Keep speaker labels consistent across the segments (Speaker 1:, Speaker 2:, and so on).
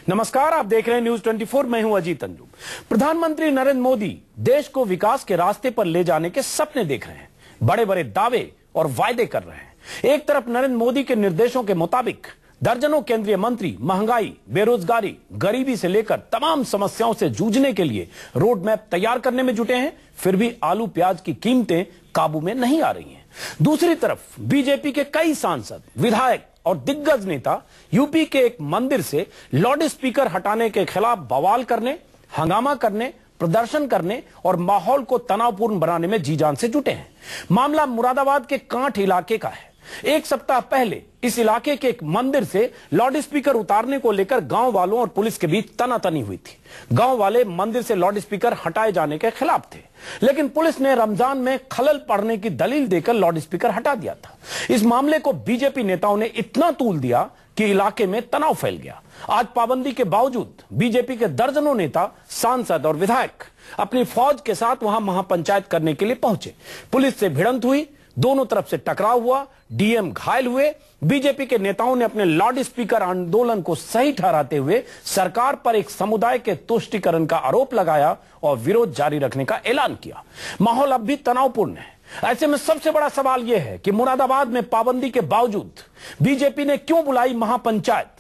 Speaker 1: नमस्कार, आप देख रहे हैं न्यूज 24। मैं हूं अजीत अंजुम। प्रधानमंत्री नरेंद्र मोदी देश को विकास के रास्ते पर ले जाने के सपने देख रहे हैं, बड़े बड़े दावे और वायदे कर रहे हैं। एक तरफ नरेंद्र मोदी के निर्देशों के मुताबिक दर्जनों केंद्रीय मंत्री महंगाई, बेरोजगारी, गरीबी से लेकर तमाम समस्याओं से जूझने के लिए रोड मैप तैयार करने में जुटे हैं, फिर भी आलू प्याज की कीमतें काबू में नहीं आ रही हैं। दूसरी तरफ बीजेपी के कई सांसद, विधायक और दिग्गज नेता यूपी के एक मंदिर से लाउड स्पीकर हटाने के खिलाफ बवाल करने, हंगामा करने, प्रदर्शन करने और माहौल को तनावपूर्ण बनाने में जी जान से जुटे हैं। मामला मुरादाबाद के कांठ इलाके का है। एक सप्ताह पहले इस इलाके के एक मंदिर से लाउड स्पीकर उतारने को लेकर गांव वालों और पुलिस के बीच तनातनी हुई थी। गांव वाले मंदिर से लाउड स्पीकर हटाए जाने के खिलाफ थे, लेकिन पुलिस ने रमजान में खलल पड़ने की दलील देकर लाउड स्पीकर हटा दिया था। इस मामले को बीजेपी नेताओं ने इतना तूल दिया कि इलाके में तनाव फैल गया। आज पाबंदी के बावजूद बीजेपी के दर्जनों नेता, सांसद और विधायक अपनी फौज के साथ वहां महापंचायत करने के लिए पहुंचे। पुलिस से भिड़ंत हुई, दोनों तरफ से टकराव हुआ, डीएम घायल हुए। बीजेपी के नेताओं ने अपने लाउड स्पीकर आंदोलन को सही ठहराते हुए सरकार पर एक समुदाय के तुष्टीकरण का आरोप लगाया और विरोध जारी रखने का ऐलान किया। माहौल अब भी तनावपूर्ण है। ऐसे में सबसे बड़ा सवाल यह है कि मुरादाबाद में पाबंदी के बावजूद बीजेपी ने क्यों बुलाई महापंचायत?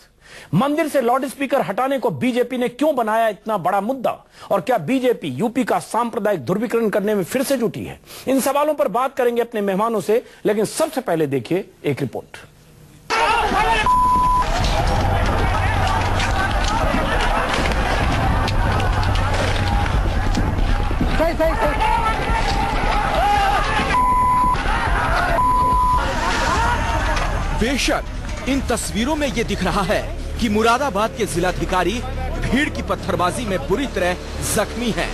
Speaker 1: मंदिर से लाउड स्पीकर हटाने को बीजेपी ने क्यों बनाया इतना बड़ा मुद्दा? और क्या बीजेपी यूपी का सांप्रदायिक ध्रुवीकरण करने में फिर से जुटी है? इन सवालों पर बात करेंगे अपने मेहमानों से, लेकिन सबसे पहले देखिए एक रिपोर्ट।
Speaker 2: बेशक इन तस्वीरों में यह दिख रहा है कि मुरादाबाद के जिलाधिकारी भीड़ की पत्थरबाजी में बुरी तरह जख्मी हैं।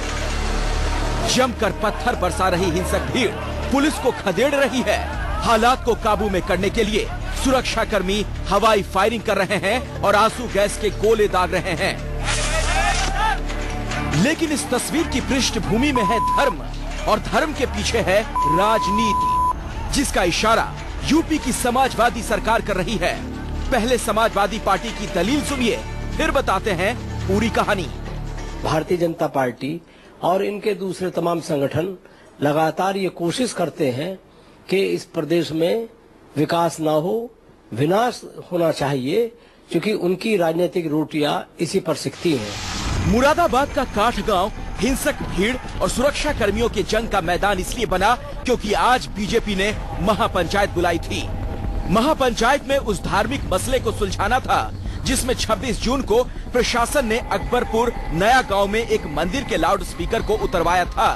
Speaker 2: जमकर पत्थर बरसा रही हिंसक भीड़ पुलिस को खदेड़ रही है। हालात को काबू में करने के लिए सुरक्षाकर्मी हवाई फायरिंग कर रहे हैं और आंसू गैस के गोले दाग रहे हैं। लेकिन इस तस्वीर की पृष्ठभूमि में है धर्म, और धर्म के पीछे है राजनीति, जिसका इशारा यूपी की समाजवादी सरकार कर रही है। पहले समाजवादी पार्टी की दलील सुनिए, फिर बताते हैं पूरी कहानी।
Speaker 3: भारतीय जनता पार्टी और इनके दूसरे तमाम संगठन लगातार ये कोशिश करते हैं कि इस प्रदेश में विकास ना हो, विनाश होना चाहिए, क्योंकि उनकी राजनीतिक रोटियां इसी पर सिकती हैं।
Speaker 2: मुरादाबाद का काठ गांव हिंसक भीड़ और सुरक्षा कर्मियों के जंग का मैदान इसलिए बना क्योंकि आज बीजेपी ने महापंचायत बुलाई थी। महापंचायत में उस धार्मिक मसले को सुलझाना था जिसमें 26 जून को प्रशासन ने अकबरपुर नया गांव में एक मंदिर के लाउड स्पीकर को उतरवाया था।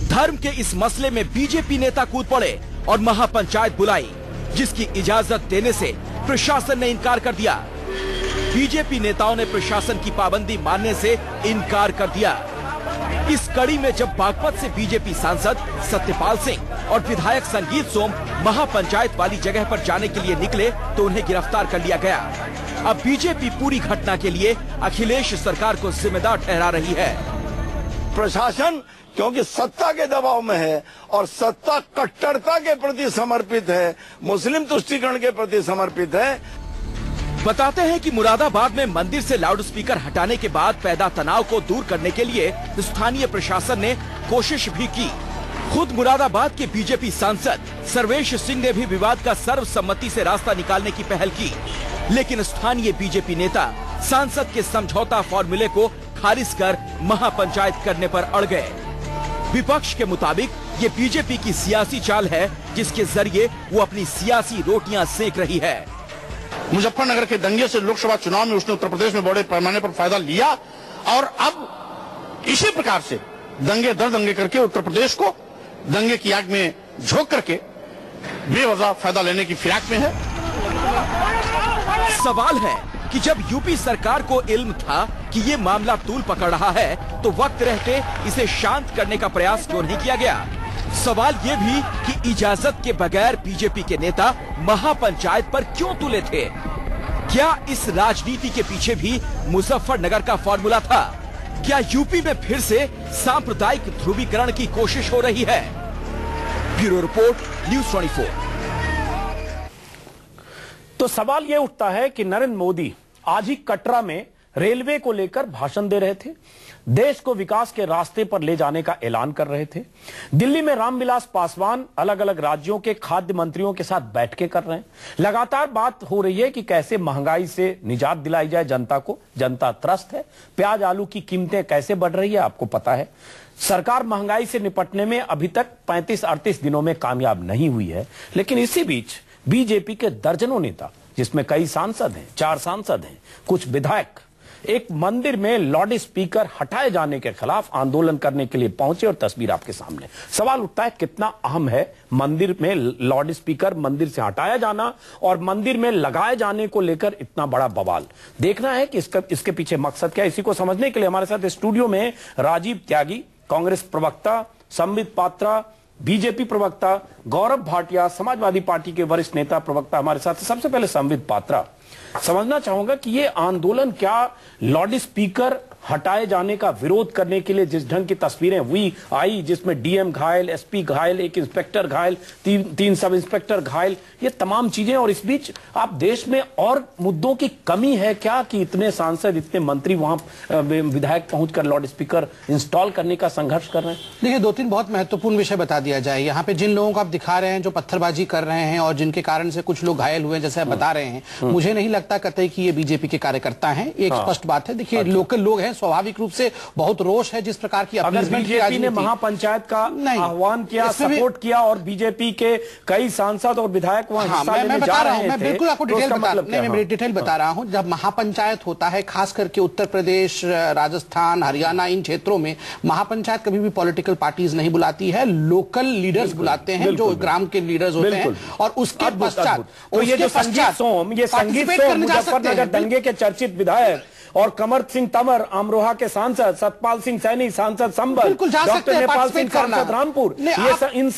Speaker 2: धर्म के इस मसले में बीजेपी नेता कूद पड़े और महापंचायत बुलाई, जिसकी इजाजत देने से प्रशासन ने इनकार कर दिया। बीजेपी नेताओं ने प्रशासन की पाबंदी मानने से इनकार कर दिया। इस कड़ी में जब बागपत से बीजेपी सांसद सत्यपाल सिंह और विधायक संगीत सोम महापंचायत वाली जगह पर जाने के लिए निकले तो उन्हें गिरफ्तार कर लिया गया। अब बीजेपी पूरी घटना के लिए अखिलेश सरकार को जिम्मेदार ठहरा रही है।
Speaker 4: प्रशासन क्योंकि सत्ता के दबाव में है और सत्ता कट्टरता के प्रति समर्पित है, मुस्लिम तुष्टीकरण के प्रति समर्पित है।
Speaker 2: बताते हैं कि मुरादाबाद में मंदिर से लाउड स्पीकर हटाने के बाद पैदा तनाव को दूर करने के लिए स्थानीय प्रशासन ने कोशिश भी की। खुद मुरादाबाद के बीजेपी सांसद सर्वेश सिंह ने भी विवाद का सर्वसम्मति से रास्ता निकालने की पहल की, लेकिन स्थानीय बीजेपी नेता सांसद के समझौता फॉर्मूले को खारिज कर महापंचायत करने पर अड़ गए। विपक्ष के मुताबिक ये बीजेपी की सियासी चाल है, जिसके जरिए वो अपनी सियासी रोटियां सेक रही है।
Speaker 4: मुजफ्फरनगर के दंगे से लोकसभा चुनाव में उसने उत्तर प्रदेश में बड़े पैमाने पर फायदा लिया और अब इसी प्रकार से दंगे दर दंगे करके उत्तर प्रदेश को दंगे की आग में झोंक करके बेवजह फायदा लेने की फिराक में है।
Speaker 2: सवाल है कि जब यूपी सरकार को इल्म था कि ये मामला तूल पकड़ रहा है तो वक्त रहते इसे शांत करने का प्रयास क्यों नहीं किया गया? सवाल ये भी कि इजाजत के बगैर बीजेपी के नेता महापंचायत पर क्यों तुले थे? क्या इस राजनीति के पीछे भी मुजफ्फरनगर का फॉर्मूला था? क्या यूपी में फिर से सांप्रदायिक ध्रुवीकरण की कोशिश हो रही है? Bureau report, news 24।
Speaker 1: तो सवाल यह उठता है कि नरेंद्र मोदी आज ही कटरा में रेलवे को लेकर भाषण दे रहे थे, देश को विकास के रास्ते पर ले जाने का ऐलान कर रहे थे। दिल्ली में रामविलास पासवान अलग अलग राज्यों के खाद्य मंत्रियों के साथ बैठकें कर रहे हैं। लगातार बात हो रही है कि कैसे महंगाई से निजात दिलाई जाए जनता को। जनता त्रस्त है। प्याज आलू की कीमतें कैसे बढ़ रही है आपको पता है। सरकार महंगाई से निपटने में अभी तक 35-38 दिनों में कामयाब नहीं हुई है। लेकिन इसी बीच बीजेपी के दर्जनों नेता, जिसमें कई सांसद हैं, 4 सांसद हैं, कुछ विधायक, एक मंदिर में लाउड स्पीकर हटाए जाने के खिलाफ आंदोलन करने के लिए पहुंचे। और तस्वीर आपके सामने। सवाल उठता है कितना अहम है मंदिर में लाउड स्पीकर मंदिर से हटाया जाना और मंदिर में लगाए जाने को लेकर इतना बड़ा बवाल। देखना है कि इसके पीछे मकसद क्या है। इसी को समझने के लिए हमारे साथ स्टूडियो में राजीव त्यागी, कांग्रेस प्रवक्ता, संबित पात्रा, बीजेपी प्रवक्ता, गौरव भाटिया, समाजवादी पार्टी के वरिष्ठ नेता प्रवक्ता हमारे साथ। सबसे पहले संबित पात्रा, समझना चाहूंगा कि ये आंदोलन क्या लाउड स्पीकर हटाए जाने का विरोध करने के लिए, जिस ढंग की तस्वीरें हुई आई जिसमें डीएम घायल, एसपी घायल, एक इंस्पेक्टर घायल, तीन सब इंस्पेक्टर घायल, ये तमाम चीजें। और इस बीच आप देश में और मुद्दों की कमी है क्या कि इतने सांसद, इतने मंत्री वहां विधायक पहुंचकर लाउड स्पीकर इंस्टॉल करने का संघर्ष कर रहे हैं?
Speaker 5: देखिए, 2-3 बहुत महत्वपूर्ण विषय बता दिया जाए। यहाँ पे जिन लोगों को आप दिखा रहे हैं जो पत्थरबाजी कर रहे हैं और जिनके कारण से कुछ लोग घायल हुए, जैसे आप बता रहे हैं, मुझे नहीं लगता कतई कि ये बीजेपी के कार्यकर्ता हैं। एक स्पष्ट बात है। देखिए, लोकल लोग हैं, स्वाभाविक रूप से बहुत रोष है जिस प्रकार की
Speaker 1: बीजेपी ने महापंचायत का आह्वान किया, सपोर्ट किया और बीजेपी के कई सांसद और विधायक वहां हिस्सा लेने जा रहे हैं।
Speaker 5: मैं बिल्कुल आपको डिटेल बता रहा हूं। जब महापंचायत होता है, खास करके उत्तर प्रदेश, राजस्थान, हरियाणा, इन क्षेत्रों में महापंचायत कभी भी पॉलिटिकल पार्टीज नहीं बुलाती है, लोकल लीडर्स बुलाते हैं, जो ग्राम के लीडर्स होते हैं। और उसके पश्चात
Speaker 1: ये संगीत सोम मुजफ्फरनगर दंगे के चर्चित विधायक और कमर सिंह तंवर, अमरोहा के सांसद, सतपाल सिंह सैनी सांसद संबल, डॉक्टर नेपाल सिंह सांसद रामपुर, इन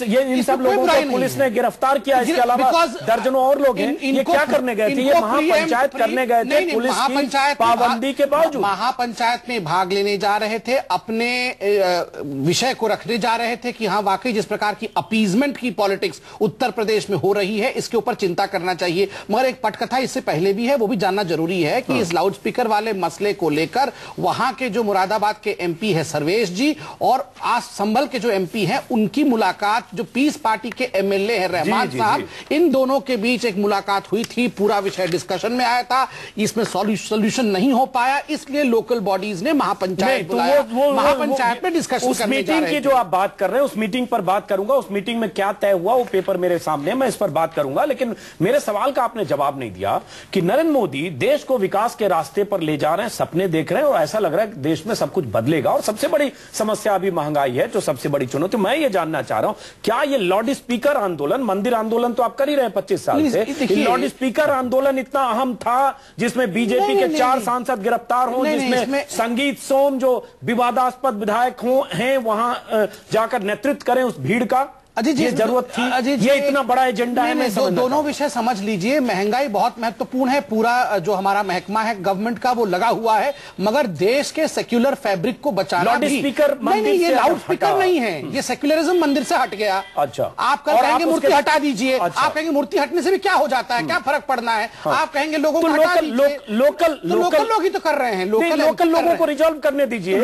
Speaker 1: सब लोगों को पुलिस ने गिरफ्तार किया। इसके अलावा दर्जनों और लोग हैं। ये क्या करने गए थे? ये महापंचायत करने गए थे पुलिस की पाबंदी के बावजूद।
Speaker 5: महापंचायत में भाग लेने जा रहे थे, अपने विषय को रखने जा रहे थे कि हाँ, वाकई जिस प्रकार की अपीजमेंट की पॉलिटिक्स उत्तर प्रदेश में हो रही है, इसके ऊपर चिंता करना चाहिए। मगर एक पटकथा इससे पहले भी है, वो भी जानना जरूरी है कि इस लाउड स्पीकर वाले मसले को लेकर वहां के जो मुरादाबाद के एमपी है सर्वेश जी और आज संभल के जो एमपी हैं, उनकी मुलाकात, जो पीस पार्टी के एमएलए हैं रहमान साहब, इन दोनों के बीच एक मुलाकात हुई थी। पूरा विषय डिस्कशन में आया था, इसमें सॉल्यूशन नहीं हो पाया, इसलिए लोकल बॉडीज ने महापंचायत बुलाया। महापंचायत में डिस्कशन
Speaker 1: उस मीटिंग की जो आप बात कर रहे हैं, उस मीटिंग पर बात करूंगा। उस मीटिंग में क्या तय हुआ वो पेपर मेरे सामने, मैं इस पर बात करूंगा। लेकिन मेरे सवाल का आपने जवाब नहीं दिया कि नरेंद्र मोदी देश को विकास के रास्ते पर ले जा रहे हैं, सपने देख रहे हैं और ऐसा लग रहा है कि देश में सब कुछ बदलेगा। और सबसे बड़ी समस्या अभी महंगाई है, जो सबसे बड़ी चुनौती। मैं ये जानना चाह रहा हूं, क्या ये लाउड स्पीकर आंदोलन, मंदिर आंदोलन तो आप कर ही रहे हैं 25 साल से, लाउड स्पीकर आंदोलन इतना अहम था जिसमें बीजेपी के 4 सांसद गिरफ्तार हो, जिसमें संगीत सोम जो विवादास्पद विधायक हैं वहां जाकर नेतृत्व करें उस भीड़ का? अजय जी, जरूरत थी? ये इतना बड़ा एजेंडा है। मैं
Speaker 5: दोनों विषय समझ लीजिए। महंगाई बहुत महत्वपूर्ण है, पूरा जो हमारा महकमा है गवर्नमेंट का वो लगा हुआ है, मगर देश के सेक्युलर फैब्रिक को बचाना भी। नहीं, ये लाउड स्पीकर नहीं है, ये सेक्युलरिज्म मंदिर से हट गया।
Speaker 1: अच्छा,
Speaker 5: आप कल कहेंगे मूर्ति हटा दीजिए। आप कहेंगे मूर्ति हटने से भी क्या हो जाता है, क्या फर्क पड़ना है? आप कहेंगे लोगों को
Speaker 1: लोकल
Speaker 5: लोग ही तो कर रहे हैं, लोकल
Speaker 1: लोगों को रिजॉल्व करने दीजिए।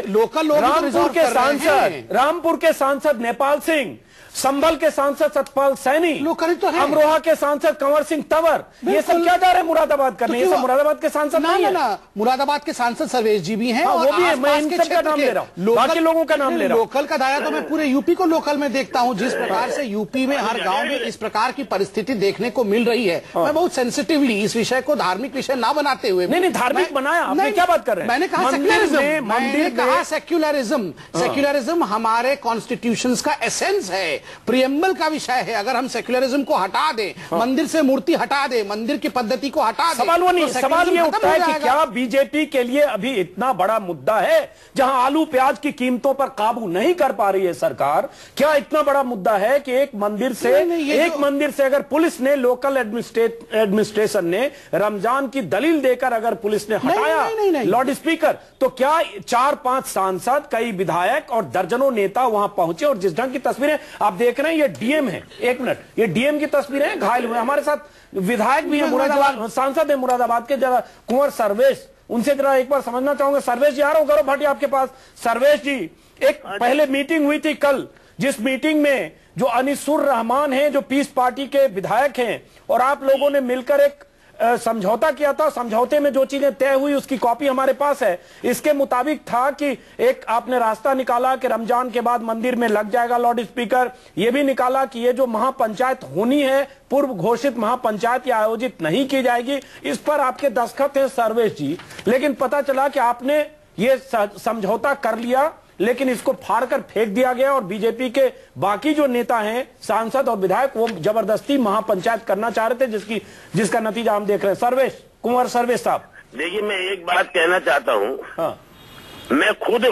Speaker 1: लोकल रामपुर के सांसद नेपाल सिंह, संभल के सांसद सतपाल सैनी,
Speaker 5: तो
Speaker 1: अमरोहा के सांसद कंवर सिंह तंवर, ये सब क्या जा रहे हैं मुरादाबाद करने? ये सब मुरादाबाद के सांसद नहीं है।
Speaker 5: मुरादाबाद के सांसद सर्वेश जी भी हैं,
Speaker 1: वो भी है। मैं इन सब का नाम ले रहा हूं, बाकी लोगों का नाम ले रहा हूं।
Speaker 5: लोकल का दायरा तो मैं पूरे यूपी को लोकल में देखता हूं। जिस प्रकार से यूपी में हर गांव में इस प्रकार की परिस्थिति देखने को मिल रही है, मैं बहुत सेंसिटिवली इस विषय को धार्मिक विषय ना बनाते हुए।
Speaker 1: नहीं, धार्मिक बनाया आपने, क्या बात कर रहे हैं?
Speaker 5: मैंने कहा सेक्युलरिज्म। सेक्युलरिज्म हमारे कॉन्स्टिट्यूशन का एसेंस है, प्रियम्बल का विषय है। अगर हम सेक्युलरिज्म को हटा दें, मंदिर से मूर्ति हटा दें, मंदिर की पद्धति को हटा दें,
Speaker 1: सवाल वो नहीं, सवाल ये उठता है कि क्या बीजेपी के लिए अभी इतना बड़ा मुद्दा है जहां आलू प्याज की कीमतों पर काबू नहीं कर पा रही है सरकार? क्या इतना बड़ा मुद्दा है कि एक मंदिर से अगर पुलिस ने, लोकल एडमिनिस्ट्रेशन ने रमजान की दलील देकर अगर पुलिस ने हटाया लाउड स्पीकर, तो क्या 4-5 सांसद, कई विधायक और दर्जनों नेता वहां पहुंचे? और जिस ढंग की तस्वीरें आप आप देख रहे हैं ये डीएम है, एक मिनट, ये डीएम की तस्वीरें हैं, घायल हुए। हमारे साथ विधायक भी है मुरादाबाद, सांसद है मुरादाबाद के, जरा कुंवर सर्वेश, उनसे जरा एक बार समझना चाहूंगा। सर्वेश जी आ रहा हूं, गौरव भाटिया आपके पास। सर्वेश जी, एक पहले मीटिंग हुई थी कल, जिस मीटिंग में जो अनिसुर रहमान हैं, जो पीस पार्टी के विधायक हैं, और आप लोगों ने मिलकर एक समझौता किया था। समझौते में जो चीजें तय हुई उसकी कॉपी हमारे पास है। इसके मुताबिक था कि एक आपने रास्ता निकाला कि रमजान के बाद मंदिर में लग जाएगा लाउड स्पीकर। यह भी निकाला कि ये जो महापंचायत होनी है, पूर्व घोषित महापंचायत या आयोजित नहीं की जाएगी। इस पर आपके दस्तखत हैं सर्वेश जी, लेकिन पता चला कि आपने ये समझौता कर लिया, लेकिन इसको फाड़कर फेंक दिया गया और बीजेपी के बाकी जो नेता हैं, सांसद और विधायक, वो जबरदस्ती महापंचायत करना चाह रहे थे, जिसका नतीजा हम देख रहे हैं। सर्वेश, कुंवर सर्वेश साहब,
Speaker 6: देखिए मैं एक बात कहना चाहता हूँ।
Speaker 1: हाँ।
Speaker 6: मैं खुद,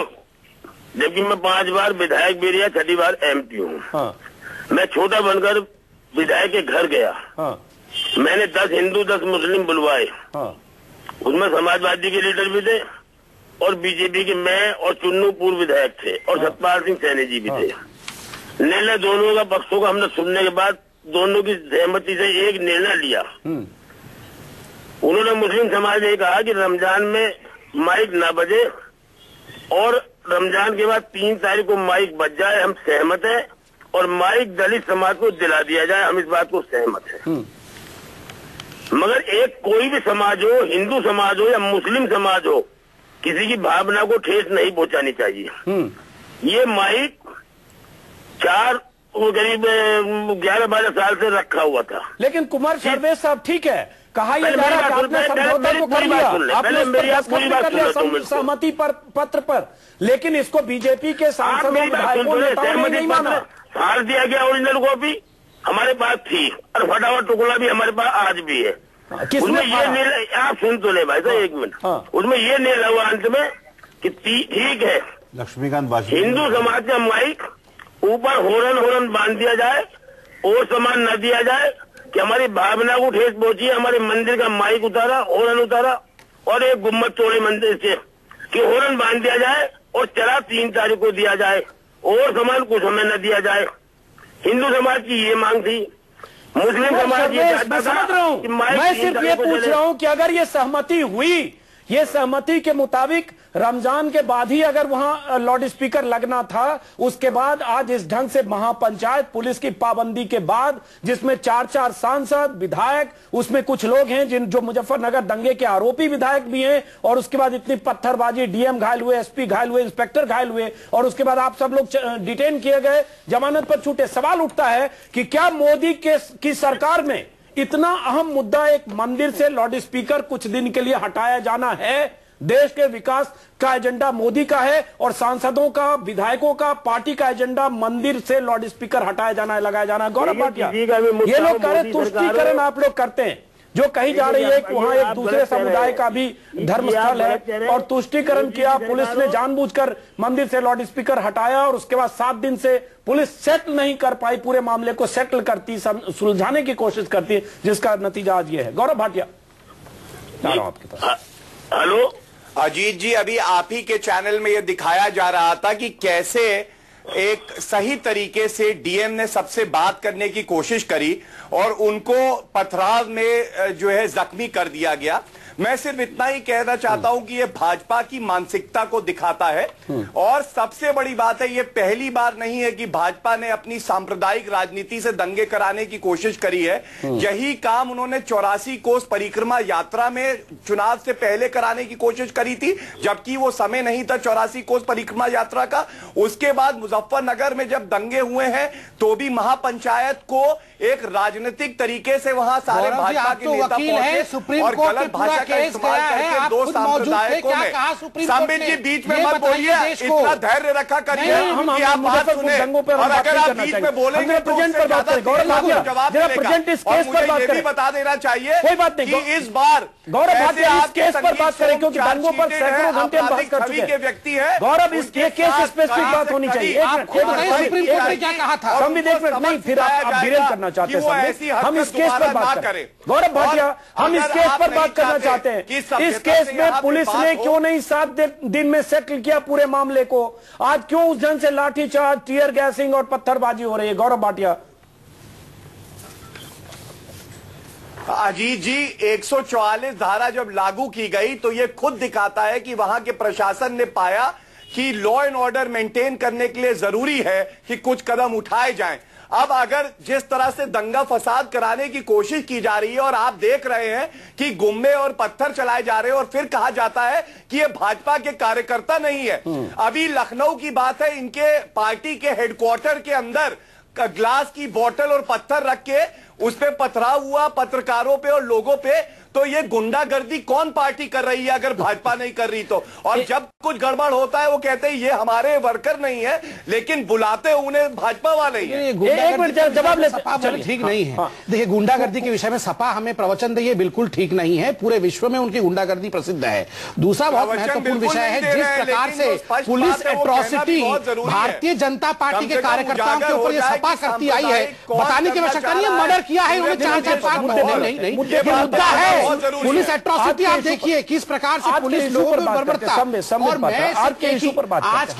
Speaker 6: जबकि मैं 5 बार विधायक भी रहा, 6ठी बार एमपी हूँ।
Speaker 1: हाँ।
Speaker 6: मैं छोटा बनकर विधायक के घर गया।
Speaker 1: हाँ।
Speaker 6: मैंने 10 हिंदू 10 मुस्लिम बुलवाए।
Speaker 1: हाँ।
Speaker 6: उसमें समाजवादी के लीडर भी थे और बीजेपी के मैं और चुन्नू पूर्व विधायक थे और सतपाल सिंह सैनी जी भी थे। निर्णय दोनों का पक्षों का हमने सुनने के बाद दोनों की सहमति से एक निर्णय लिया। उन्होंने मुस्लिम समाज ने कहा कि रमजान में माइक ना बजे और रमजान के बाद 3 तारीख को माइक बज जाए, हम सहमत हैं, और माइक दलित समाज को दिला दिया जाए, हम इस बात को सहमत हैं। मगर एक कोई भी समाज हो, हिंदू समाज हो या मुस्लिम समाज हो, किसी की भावना को ठेस नहीं पहुंचानी चाहिए। ये माइक करीब 11-12 साल से रखा हुआ था।
Speaker 1: लेकिन कुमार सर्वेश साहब, ठीक है, कहा यह जा रहा है कि आपने समझौता को कर लिया, आपने कर लिया सहमति पर पत्र पर, लेकिन इसको बीजेपी के सांसदों विधायकों नेताओं ने नहीं माना।
Speaker 6: फाड़ दिया गया। ओरिजिनल कॉपी हमारे पास थी और फटाफट टुकड़ा भी हमारे पास आज भी है। उसमें ये निर्णय, आप सुन तो ले भाई साहब, एक मिनट। उसमें ये निर्णय हुआ अंत में कि ठीक है,
Speaker 7: लक्ष्मीकांत
Speaker 6: हिंदू समाज का माइक ऊपर होरन बांध दिया जाए और सामान न दिया जाए कि हमारी भावना को ठेस पहुंची। हमारे मंदिर का माइक उतारा, होरन उतारा और एक गुम्बद तोड़े मंदिर से कि होरन बांध दिया जाए और चला 3 तारीख को दिया जाए और सामान कुछ हमें न दिया जाए। हिंदू समाज की ये मांग थी। मुस्लिम समाज ये
Speaker 1: मैं समझ रहा हूं, मैं सिर्फ ये पूछ रहा हूं कि अगर ये सहमति हुई, ये सहमति के मुताबिक रमजान के बाद ही अगर वहां लाउड स्पीकर लगना था, उसके बाद आज इस ढंग से महापंचायत पुलिस की पाबंदी के बाद, जिसमें 4-4 सांसद विधायक, उसमें कुछ लोग हैं जो मुजफ्फरनगर दंगे के आरोपी विधायक भी हैं, और उसके बाद इतनी पत्थरबाजी, डीएम घायल हुए, एसपी घायल हुए, इंस्पेक्टर घायल हुए, और उसके बाद आप सब लोग डिटेन किए गए, जमानत पर छूटे। सवाल उठता है कि क्या मोदी की सरकार में इतना अहम मुद्दा, एक मंदिर से लाउड स्पीकर कुछ दिन के लिए हटाया जाना है? देश के विकास का एजेंडा मोदी का है और सांसदों का, विधायकों का, पार्टी का एजेंडा मंदिर से लाउड स्पीकर हटाया जाना है, लगाया जाना है। गौरव भाटिया, ये लोग कह रहे तुष्टीकरण आप लोग करते हैं, जो कही जा रही है कि वहां एक दूसरे समुदाय का भी धर्मस्थल है, और तुष्टीकरण किया। पुलिस ने जानबूझकर मंदिर से लाउड स्पीकर हटाया और उसके बाद 7 दिन से पुलिस सेटल नहीं कर पाई, पूरे मामले को सेटल करती, सुलझाने की कोशिश करती है, जिसका नतीजा आज ये है। गौरव भाटिया, आपके पास।
Speaker 6: हेलो
Speaker 8: अजीत जी, अभी आप ही के चैनल में यह दिखाया जा रहा था कि कैसे एक सही तरीके से डीएम ने सबसे बात करने की कोशिश करी और उनको पथराव में जो है जख्मी कर दिया गया। मैं सिर्फ इतना ही कहना चाहता हूं कि यह भाजपा की मानसिकता को दिखाता है, और सबसे बड़ी बात है, यह पहली बार नहीं है कि भाजपा ने अपनी सांप्रदायिक राजनीति से दंगे कराने की कोशिश करी है। यही काम उन्होंने 84 कोस परिक्रमा यात्रा में चुनाव से पहले कराने की कोशिश करी थी, जबकि वो समय नहीं था 84 कोस परिक्रमा यात्रा का। उसके बाद मुजफ्फरनगर में जब दंगे हुए हैं तो भी महापंचायत को एक राजनीतिक तरीके से वहां सारे भाजपा के नेता पहुंचे और गलत भाषा का इस्तेमाल करके 2 सांप्रदायिकों में। संबित जी, बीच में मत बोलिए, इतना धैर्य रखा करिए कि आप बात सुने, और अगर आप बीच में बोलेंगे तो मुझे ये भी बता देना चाहिए कि इस बार
Speaker 1: गौरव भाटिया इस केस पर बात करें, क्योंकि दंगों पर सैकड़ों घंटे हम बात कर चुके हैं।
Speaker 8: व्यक्ति है
Speaker 1: गौरव, इस केस स्पेसिफिक बात होनी चाहिए।
Speaker 5: सुप्रीम कोर्ट ने क्या कहा था?
Speaker 1: नहीं, फिर आप वीरेन करना चाहते हैं। हम इस केस पर बात करें। गौरव भाटिया, हम इस केस पर बात करना चाहते चाहते हैं। इस केस में पुलिस ने क्यों नहीं 7 दिन में सेटल किया पूरे मामले को? आज क्यों उस ढंग से लाठीचार्ज, टीयर गैसिंग और पत्थरबाजी हो रही है? गौरव भाटिया।
Speaker 8: अजीत जी, 144 धारा जब लागू की गई तो यह खुद दिखाता है कि वहां के प्रशासन ने पाया कि लॉ एंड ऑर्डर मेंटेन करने के लिए जरूरी है कि कुछ कदम उठाए जाएं। अब अगर जिस तरह से दंगा फसाद कराने की कोशिश की जा रही है और आप देख रहे हैं कि गुम्मे और पत्थर चलाए जा रहे हैं और फिर कहा जाता है कि ये भाजपा के कार्यकर्ता नहीं है। अभी लखनऊ की बात है, इनके पार्टी के हेडक्वार्टर के अंदर ग्लास की बोतल और पत्थर रख के उस पे पथराव हुआ पत्रकारों पे और लोगों पे। तो ये गुंडागर्दी कौन पार्टी कर रही है अगर भाजपा नहीं कर रही तो? और जब कुछ गड़बड़ होता है वो कहते हैं ये हमारे वर्कर नहीं है, लेकिन बुलाते उन्हें भाजपा वाले ही हैं।
Speaker 1: एक मिनट जवाब ले,
Speaker 5: ठीक नहीं है। देखिए, गुंडागर्दी के विषय में सपा हमें प्रवचन दे, ये बिल्कुल ठीक नहीं है। पूरे विश्व में उनकी गुंडागर्दी प्रसिद्ध है। दूसरा बहुत महत्वपूर्ण विषय है, जिस प्रकार से police atrocity Bharatiya Janata party के कार्यकर्ताओं के ऊपर ये सपा करती आई है, बताने की आवश्यकता नहीं है। मर्डर किया है उन्होंने 4-5 नहीं, मुद्दा है पुलिस एट्रॉसिटी। आप देखिए किस प्रकार से पुलिस लोगों को बर्बरता। और मैं आज के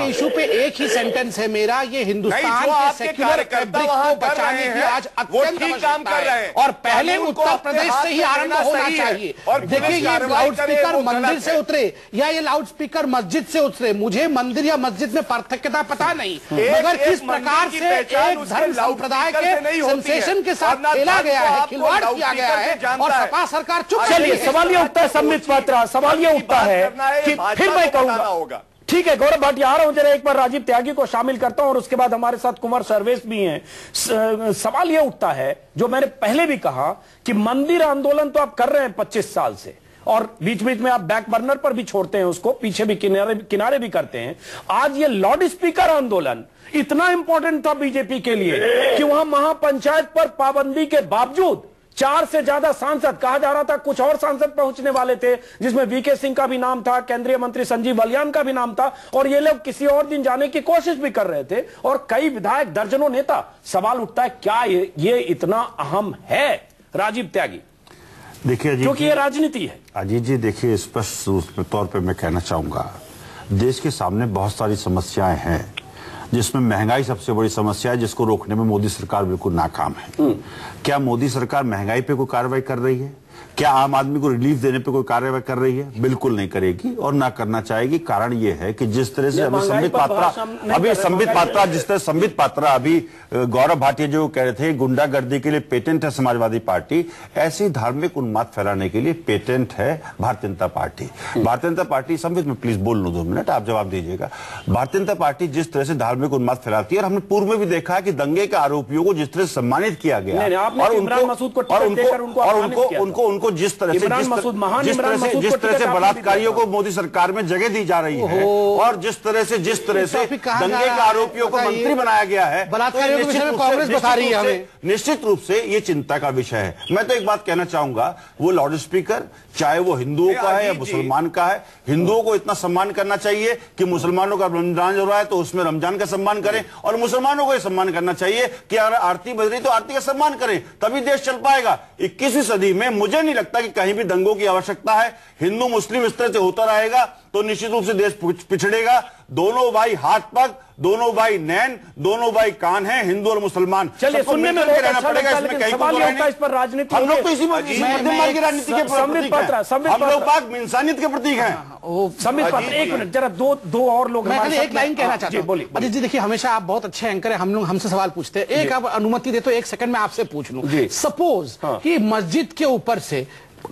Speaker 5: इशू पे एक ही सेंटेंस है मेरा, ये हिंदुस्तान के सेक्युलर फैब्रिक को बचाने की आज अत्यंत काम कर रहे हैं और पहले उत्तर प्रदेश से ही आरंभ होना चाहिए। देखिए, ये लाउड स्पीकर मंदिर से उतरे या ये लाउड स्पीकर मस्जिद से उतरे, मुझे मंदिर या मस्जिद में पार्थक्यता पता नहीं, मगर किस प्रकार से एक धर्म संप्रदाय के सेंसेशन के साथ खेला गया है, खिलवाड़ किया गया है और सपा सरकार चुप।
Speaker 1: चलिए, सवाल ये उठता है संबित पात्रा, सवाल ये उठता है कि फिर मैं कहूंगा, ठीक है गौरव भाटिया आ रहा हूं, जरा एक बार राजीव त्यागी को शामिल करता हूं और उसके बाद हमारे साथ कुमार सर्वेश भी हैं। सवाल ये उठता है जो मैंने पहले भी कहा कि मंदिर आंदोलन तो आप कर रहे हैं 25 साल से और बीच बीच में आप बैक बर्नर पर भी छोड़ते हैं उसको, पीछे भी किनारे भी करते हैं। आज ये लाउड स्पीकर आंदोलन इतना इंपॉर्टेंट था बीजेपी के लिए कि वहां महापंचायत पर पाबंदी के बावजूद 4 से ज्यादा सांसद, कहा जा रहा था कुछ और सांसद पहुंचने वाले थे जिसमें वीके सिंह का भी नाम था, केंद्रीय मंत्री संजीव बलियान का भी नाम था, और ये लोग किसी और दिन जाने की कोशिश भी कर रहे थे और कई विधायक, दर्जनों नेता। सवाल उठता है क्या ये इतना अहम है? राजीव त्यागी।
Speaker 7: देखिए,
Speaker 1: क्योंकि ये राजनीति है।
Speaker 7: अजीत जी, देखिए, स्पष्ट तौर पे मैं कहना चाहूंगा, देश के सामने बहुत सारी समस्याएं हैं जिसमें महंगाई सबसे बड़ी समस्या है, जिसको रोकने में मोदी सरकार बिल्कुल नाकाम है। क्या मोदी सरकार महंगाई पे कोई कार्रवाई कर रही है? क्या आम आदमी को रिलीफ देने पे कोई कार्रवाई कर रही है? बिल्कुल नहीं करेगी और ना करना चाहेगी। कारण ये है कि जिस तरह से अभी संबित पात्रा अभी गौरव भाटिया जो कह रहे थे गुंडागर्दी के लिए पेटेंट है समाजवादी पार्टी, ऐसी धार्मिक उन्माद फैलाने के लिए पेटेंट है भारतीय जनता पार्टी। भारतीय जनता पार्टी, संबित में प्लीज बोल लो 2 मिनट, आप जवाब दीजिएगा। भारतीय जनता पार्टी जिस तरह से धार्मिक उन्माद फैलाती है, और हमने पूर्व में भी देखा है कि दंगे के आरोपियों को जिस तरह से सम्मानित किया गया और उनको जिस तरह से बलात्कारियों को मोदी सरकार में जगह दी जा रही है और जिस तरह से दंगे के आरोपियों को मंत्री बनाया गया है,
Speaker 5: बलात्कारियों के विषय में कांग्रेस बता रही है हमें।
Speaker 7: निश्चित रूप से ये चिंता का विषय है। मैं तो एक बात कहना चाहूंगा, वो लाउड स्पीकर चाहे वो हिंदुओं का है या मुसलमान का है, हिंदुओं को इतना सम्मान करना चाहिए कि मुसलमानों का रमजान हो रहा है तो उसमें रमजान का सम्मान करें, और मुसलमानों को यह सम्मान करना चाहिए कि अगर आरती बज रही तो आरती का सम्मान करें, तभी देश चल पाएगा। 21वीं सदी में मुझे नहीं लगता कि कहीं भी दंगों की आवश्यकता है। हिंदू मुस्लिम इस तरह से होता रहेगा तो निश्चित रूप से देश पिछड़ेगा। दोनों भाई हाथ पग, दोनों भाई नैन, दोनों भाई कान हैं, हिंदू और मुसलमान।
Speaker 1: चलिए, सुनने में
Speaker 7: रहना पड़ेगा, इसमें कहीं
Speaker 1: इस पर राजनीति,
Speaker 7: हम लोग तो इसी मध्यम की राजनीति के प्रतीक हैं, हम लोग पाक इंसानियत के प्रतीक हैं।
Speaker 1: एक मिनट, जरा दो और लोग,
Speaker 5: मैं एक लाइन कहना चाहता हूं। बोलिए अजीत जी। देखिए, हमेशा आप बहुत अच्छे एंकर हैं, हम लोग हमसे सवाल पूछते हैं, एक आप अनुमति दे तो 1 सेकंड में आपसे पूछ लूं। सपोज कि मस्जिद के ऊपर से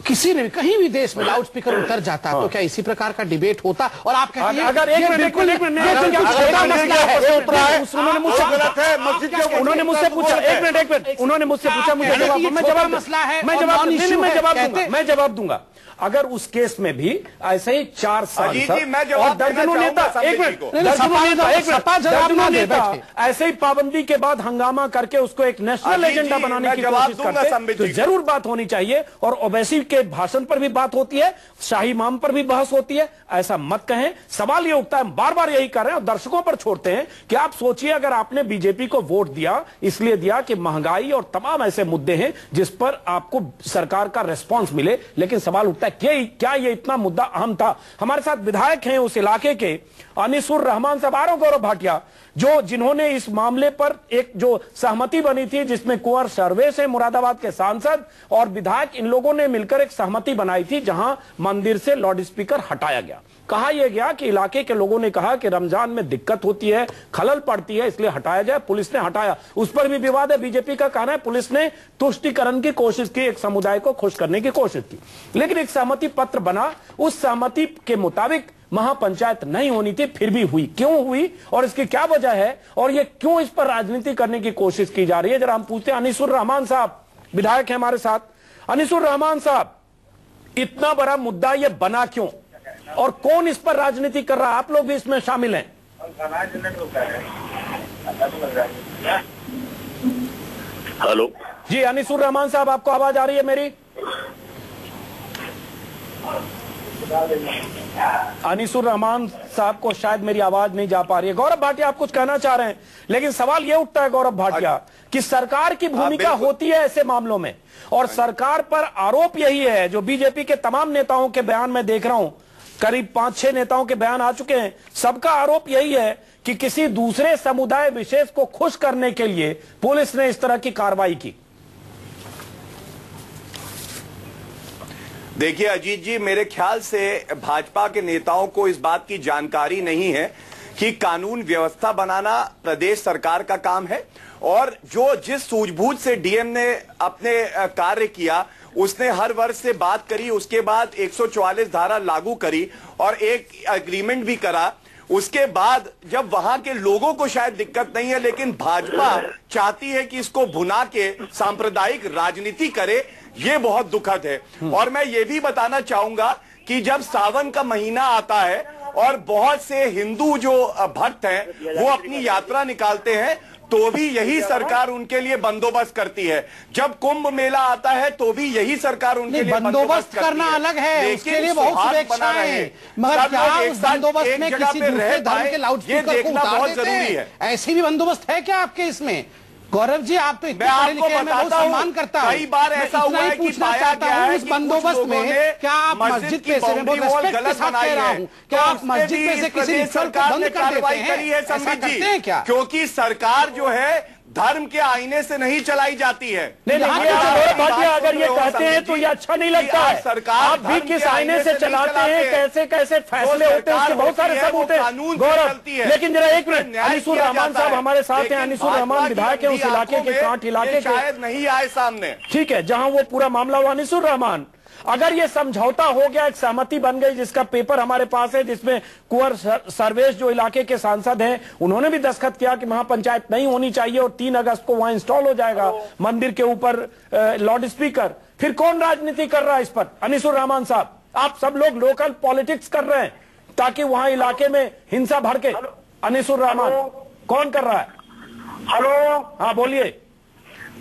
Speaker 5: किसी ने कहीं भी देश में लाउड स्पीकर उतर जाता तो क्या इसी प्रकार का डिबेट होता? और आप कहते हैं
Speaker 1: अगर उन्होंने मुझसे पूछा, एक मिनट, मैं जवाब दूंगा। अगर उस केस में भी ऐसे ही 4 साल और दर्जनों नेता, ऐसे ही पाबंदी के बाद हंगामा करके उसको एक नेशनल एजेंडा बनाने की कोशिश करते तो जरूर बात होनी चाहिए। और ओबैसी के भाषण पर भी बात होती है, शाही इमाम पर भी बहस होती है। ऐसा मत कहें। सवाल यह उठता है, बार बार यही कर रहे हैं और दर्शकों पर छोड़ते हैं कि आप सोचिए, अगर आपने बीजेपी को वोट दिया, इसलिए दिया कि महंगाई और तमाम ऐसे मुद्दे हैं जिस पर आपको सरकार का रेस्पॉन्स मिले, लेकिन सवाल उठता है क्या ये इतना मुद्दा अहम था? हमारे साथ विधायक हैं उस इलाके के, अनिसुर रहमान साहब आ रहे हो, गौरव भाटिया, जिन्होंने इस मामले पर एक जो सहमति बनी थी जिसमें कुंवर सर्वेश है मुरादाबाद के सांसद और विधायक, इन लोगों ने मिलकर एक सहमति बनाई थी जहां मंदिर से लाउड स्पीकर हटाया गया। कहा यह गया कि इलाके के लोगों ने कहा कि रमजान में दिक्कत होती है, खलल पड़ती है, इसलिए हटाया जाए। पुलिस ने हटाया, उस पर भी विवाद है। बीजेपी का कहना है पुलिस ने तुष्टीकरण की कोशिश की, एक समुदाय को खुश करने की कोशिश की, लेकिन एक सहमति पत्र बना। उस सहमति के मुताबिक महापंचायत नहीं होनी थी, फिर भी हुई। क्यों हुई और इसकी क्या वजह है और ये क्यों इस पर राजनीति करने की कोशिश की जा रही है, जरा हम पूछते हैं। अनिसुर रहमान साहब विधायक है हमारे साथ। अनिसुर रहमान साहब, इतना बड़ा मुद्दा ये बना क्यों और कौन इस पर राजनीति कर रहा है? आप लोग भी इसमें शामिल हैं।
Speaker 6: हेलो
Speaker 1: जी अनिसुर रहमान साहब, आपको आवाज आ रही है मेरी? अनिसुर रहमान साहब को शायद मेरी आवाज नहीं जा पा रही है। गौरव भाटिया, आप कुछ कहना चाह रहे हैं, लेकिन सवाल यह उठता है गौरव भाटिया कि सरकार की भूमिका होती है ऐसे मामलों में, और सरकार पर आरोप यही है, जो बीजेपी के तमाम नेताओं के बयान में देख रहा हूं, करीब 5-6 नेताओं के बयान आ चुके हैं, सबका आरोप यही है कि किसी दूसरे समुदाय विशेष को खुश करने के लिए पुलिस ने इस तरह की कार्रवाई की।
Speaker 8: देखिए अजीत जी, मेरे ख्याल से भाजपा के नेताओं को इस बात की जानकारी नहीं है कि कानून व्यवस्था बनाना प्रदेश सरकार का काम है, और जिस सूझबूझ से डीएम ने अपने कार्य किया, उसने हर वर्ष से बात करी, उसके बाद 144 धारा लागू करी और एक एग्रीमेंट भी करा। उसके बाद जब वहां के लोगों को शायद दिक्कत नहीं है, लेकिन भाजपा चाहती है कि इसको भुना के सांप्रदायिक राजनीति करे, ये बहुत दुखद है। और मैं ये भी बताना चाहूंगा कि जब सावन का महीना आता है और बहुत से हिंदू जो भक्त हैं वो अपनी यात्रा निकालते हैं, तो भी यही सरकार उनके लिए बंदोबस्त करती है। जब कुंभ मेला आता है तो भी यही सरकार उनके लिए बंदोबस्त
Speaker 5: करना अलग है, उसके लिए बहुत शुभेच्छाएं हैं, मगर क्या उस बंदोबस्त में किसी दूसरे धर्म के लाउडस्पीकर को उतार देते हैं? ऐसी भी बंदोबस्त है क्या आपके इसमें? गौरव जी, आप तो इतने पढ़े लिखे हैं, मैं बहुत सम्मान करता हूं।
Speaker 8: कई बार ऐसा हुआ है कि पाया गया है
Speaker 5: इस बंदोबस्त में क्या आप मस्जिद पे से, मैं बहुत रिस्पेक्ट के साथ कह रहा हूं, क्या आप मस्जिद पे से किसी रिचुअल को बंद कर देते हैं? ऐसा करते हैं क्या?
Speaker 8: क्योंकि सरकार जो है धर्म के आईने से नहीं चलाई जाती है।
Speaker 1: नहीं, अगर ये कहते हैं तो ये अच्छा नहीं लगता है। सरकार आप भी किस आईने से चलाते हैं, कैसे कैसे फैसले होते हैं, उसके बहुत सारे सबूत हैं गौरव। लेकिन जरा एक मिनट, अनिसुर रहमान साहब हमारे साथ हैं। अनिसुर रहमान विधायक है उस इलाके के, कांठ इलाके के,
Speaker 8: शायद नहीं आए सामने,
Speaker 1: ठीक है, जहां वो पूरा मामला हुआ। अनिसुर रहमान, अगर ये समझौता हो गया, एक सहमति बन गई, जिसका पेपर हमारे पास है, जिसमें कुंवर सर्वेश जो इलाके के सांसद हैं उन्होंने भी दस्तखत किया कि महापंचायत नहीं होनी चाहिए और 3 अगस्त को वहां इंस्टॉल हो जाएगा मंदिर के ऊपर लाउड स्पीकर, फिर कौन राजनीति कर रहा है इस पर? अनिसुर रहमान साहब, आप सब लोग लोकल पॉलिटिक्स कर रहे हैं ताकि वहां इलाके में हिंसा भड़के। अनिसुर रहमान, कौन कर रहा है?
Speaker 6: हेलो,
Speaker 1: हाँ बोलिए।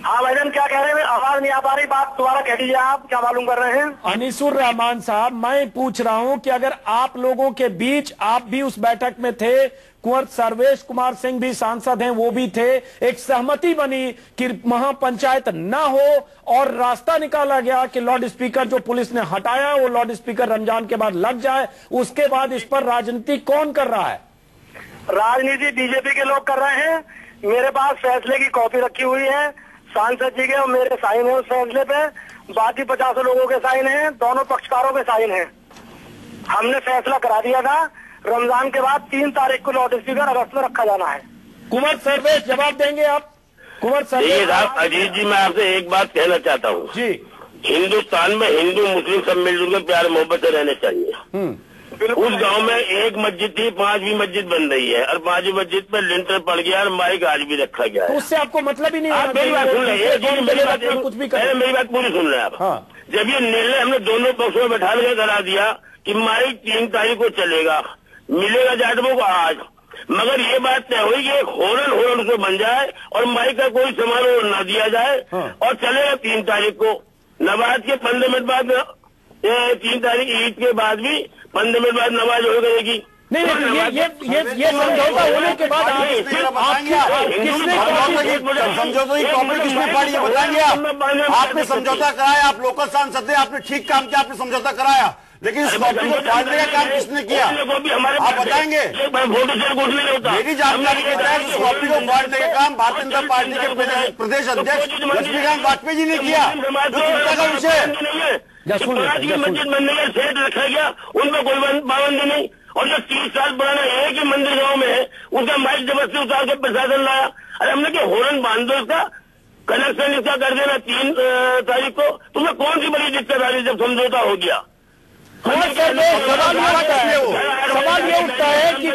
Speaker 6: हाँ भाईजान, क्या कह रहे हैं? आवाज नहीं आ पा रही, बात दोबारा कह दीजिए। आप क्या मालूम कर रहे हैं?
Speaker 1: अनिसुर रहमान साहब, मैं पूछ रहा हूं कि अगर आप लोगों के बीच, आप भी उस बैठक में थे, कुंवर सर्वेश कुमार सिंह भी सांसद हैं, वो भी थे, एक सहमति बनी कि महापंचायत ना हो और रास्ता निकाला गया कि लाउड स्पीकर जो पुलिस ने हटाया वो लाउड स्पीकर रमजान के बाद लग जाए, उसके बाद इस पर राजनीति कौन कर रहा है?
Speaker 6: राजनीति बीजेपी के लोग कर रहे हैं। मेरे पास फैसले की कॉपी रखी हुई है, सांसद जी के और मेरे साइन है उस फैसले पे, बाकी 50 लोगों के साइन हैं, दोनों पक्षकारों के साइन हैं। हमने फैसला करा दिया था रमजान के बाद 3 तारीख को लाउड स्पीकर अगस्त में रखा जाना है।
Speaker 1: कुंवर सर्वेश, जवाब देंगे आप? कुंवर सर्वेश
Speaker 6: साहब, अजीत जी, मैं आपसे एक बात कहना चाहता हूँ
Speaker 1: जी,
Speaker 6: हिंदुस्तान में हिंदू मुस्लिम सब मिलजुल कर प्यार मोहब्बत से रहने चाहिए। उस गांव में एक मस्जिद थी, 5वीं मस्जिद बन रही है और 5वीं मस्जिद पर लिंटर पड़ गया और माइक आज भी रखा गया है।
Speaker 1: तो उससे आपको मतलब ही नहीं है?
Speaker 6: मेरी बात सुन रहे हैं,
Speaker 1: कुछ भी करें,
Speaker 6: मेरी बात पूरी सुन रहे हैं आप। हाँ। जब ये निर्णय हमने दोनों पक्षों में बैठा के करा दिया कि माइक 3 तारीख को चलेगा, मिलेगा जाटवों को आज, मगर ये बात तय हुई कि एक होरन उसमें बन जाए और माइक का कोई समारोह न दिया जाए और चलेगा 3 तारीख को। नवाज के 15 मिनट बाद 3 तारीख ईद के बाद भी 15 मिनट बाद नमाज हो जाएगी।
Speaker 1: नहीं, ये समझौता होने के बाद
Speaker 7: समझौता की कॉपी किसने फाड़ी है बताएंगे आप? आपने समझौता कराया, आप लोकल सांसद थे, आपने ठीक काम किया, आपने समझौता कराया, लेकिन इस कॉपी को फाड़ने का काम किसने किया आप बताएंगे? मेरी जानकारी के तहत इस कॉपी को फाड़ने का काम भारतीय जनता पार्टी के प्रदेश अध्यक्ष लक्ष्मीकांत वाजपेयी जी ने किया। जो चिंता का विषय है,
Speaker 6: मस्जिद बनने का सेट रखा गया, उनका कोई पाबंदी नहीं। और जो 30 साल पुराना एक ही मंदिर गांव में है, उसका माइक जबरदस्ती उतार के प्रशासन लाया। अरे हमने क्या हॉर्न बांध दो, इसका कनेक्शन इसका कर देना 3 तारीख को। तुम्हें कौन सी बड़ी दिक्कत आ रही जब समझौता हो गया?
Speaker 1: सवाल ये उठता है कि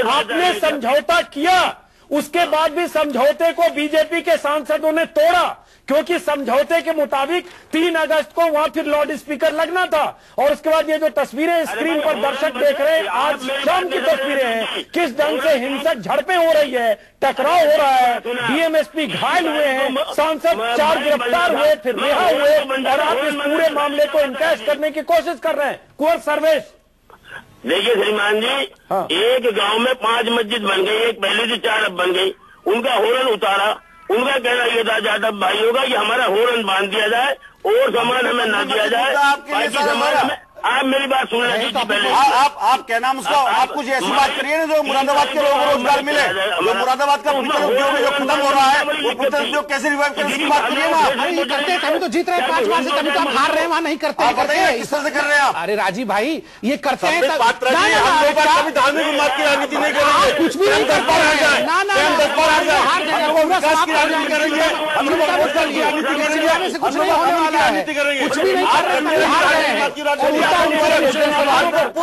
Speaker 1: आपने समझौता किया, उसके बाद भी समझौते को बीजेपी के सांसदों ने तोड़ा, क्योंकि समझौते के मुताबिक 3 अगस्त को वहां फिर लाउड स्पीकर लगना था। और उसके बाद ये जो तस्वीरें स्क्रीन पर दर्शक देख रहे हैं, आज शाम की तस्वीरें हैं, किस ढंग से हिंसक झड़पें हो रही है, टकराव हो रहा है, डीएमएसपी घायल हुए हैं, सांसद 4 गिरफ्तार हुए, फिर रिहा हुए, और आप इस पूरे मामले को इनकैश करने की कोशिश कर रहे हैं। कुंवर सर्वेश,
Speaker 6: देखिए श्रीमान जी, एक गांव में 5 मस्जिद बन गई, एक पहले से 4 अब बन गई, उनका हॉर्न उतारा। उनका कहना यह था जाटव भाइयों का कि हमारा हॉर्न बांध दिया जाए और सामान हमें न दिया जाए। आप मेरी बात सुन रहे थे पहले।
Speaker 7: आप क्या नाम उसका, आप कुछ ऐसी बात करिए ना जो मुरादाबाद के लोगों को रोजगार मिले, जो मुरादाबाद का पिक्चर उद्योग जो खत्म हो रहा है, वो पिक्चर उद्योग कैसे रिवाइव करें उसकी बात करिए ना।
Speaker 5: अरे करते तभी तो जीत रहे 5 बार से, तभी तो आप हार रहे हैं, वहां नहीं करते
Speaker 7: किस तरह से कर रहे हैं आप?
Speaker 5: अरे राजीव भाई ये करते हैं,
Speaker 7: कभी धार्मिक उन्माद की राजनीति नहीं करेंगे,
Speaker 5: कुछ भी नहीं कर पा रहे हैं, ना कुछ भी नहीं कर रहे।
Speaker 7: पूर्व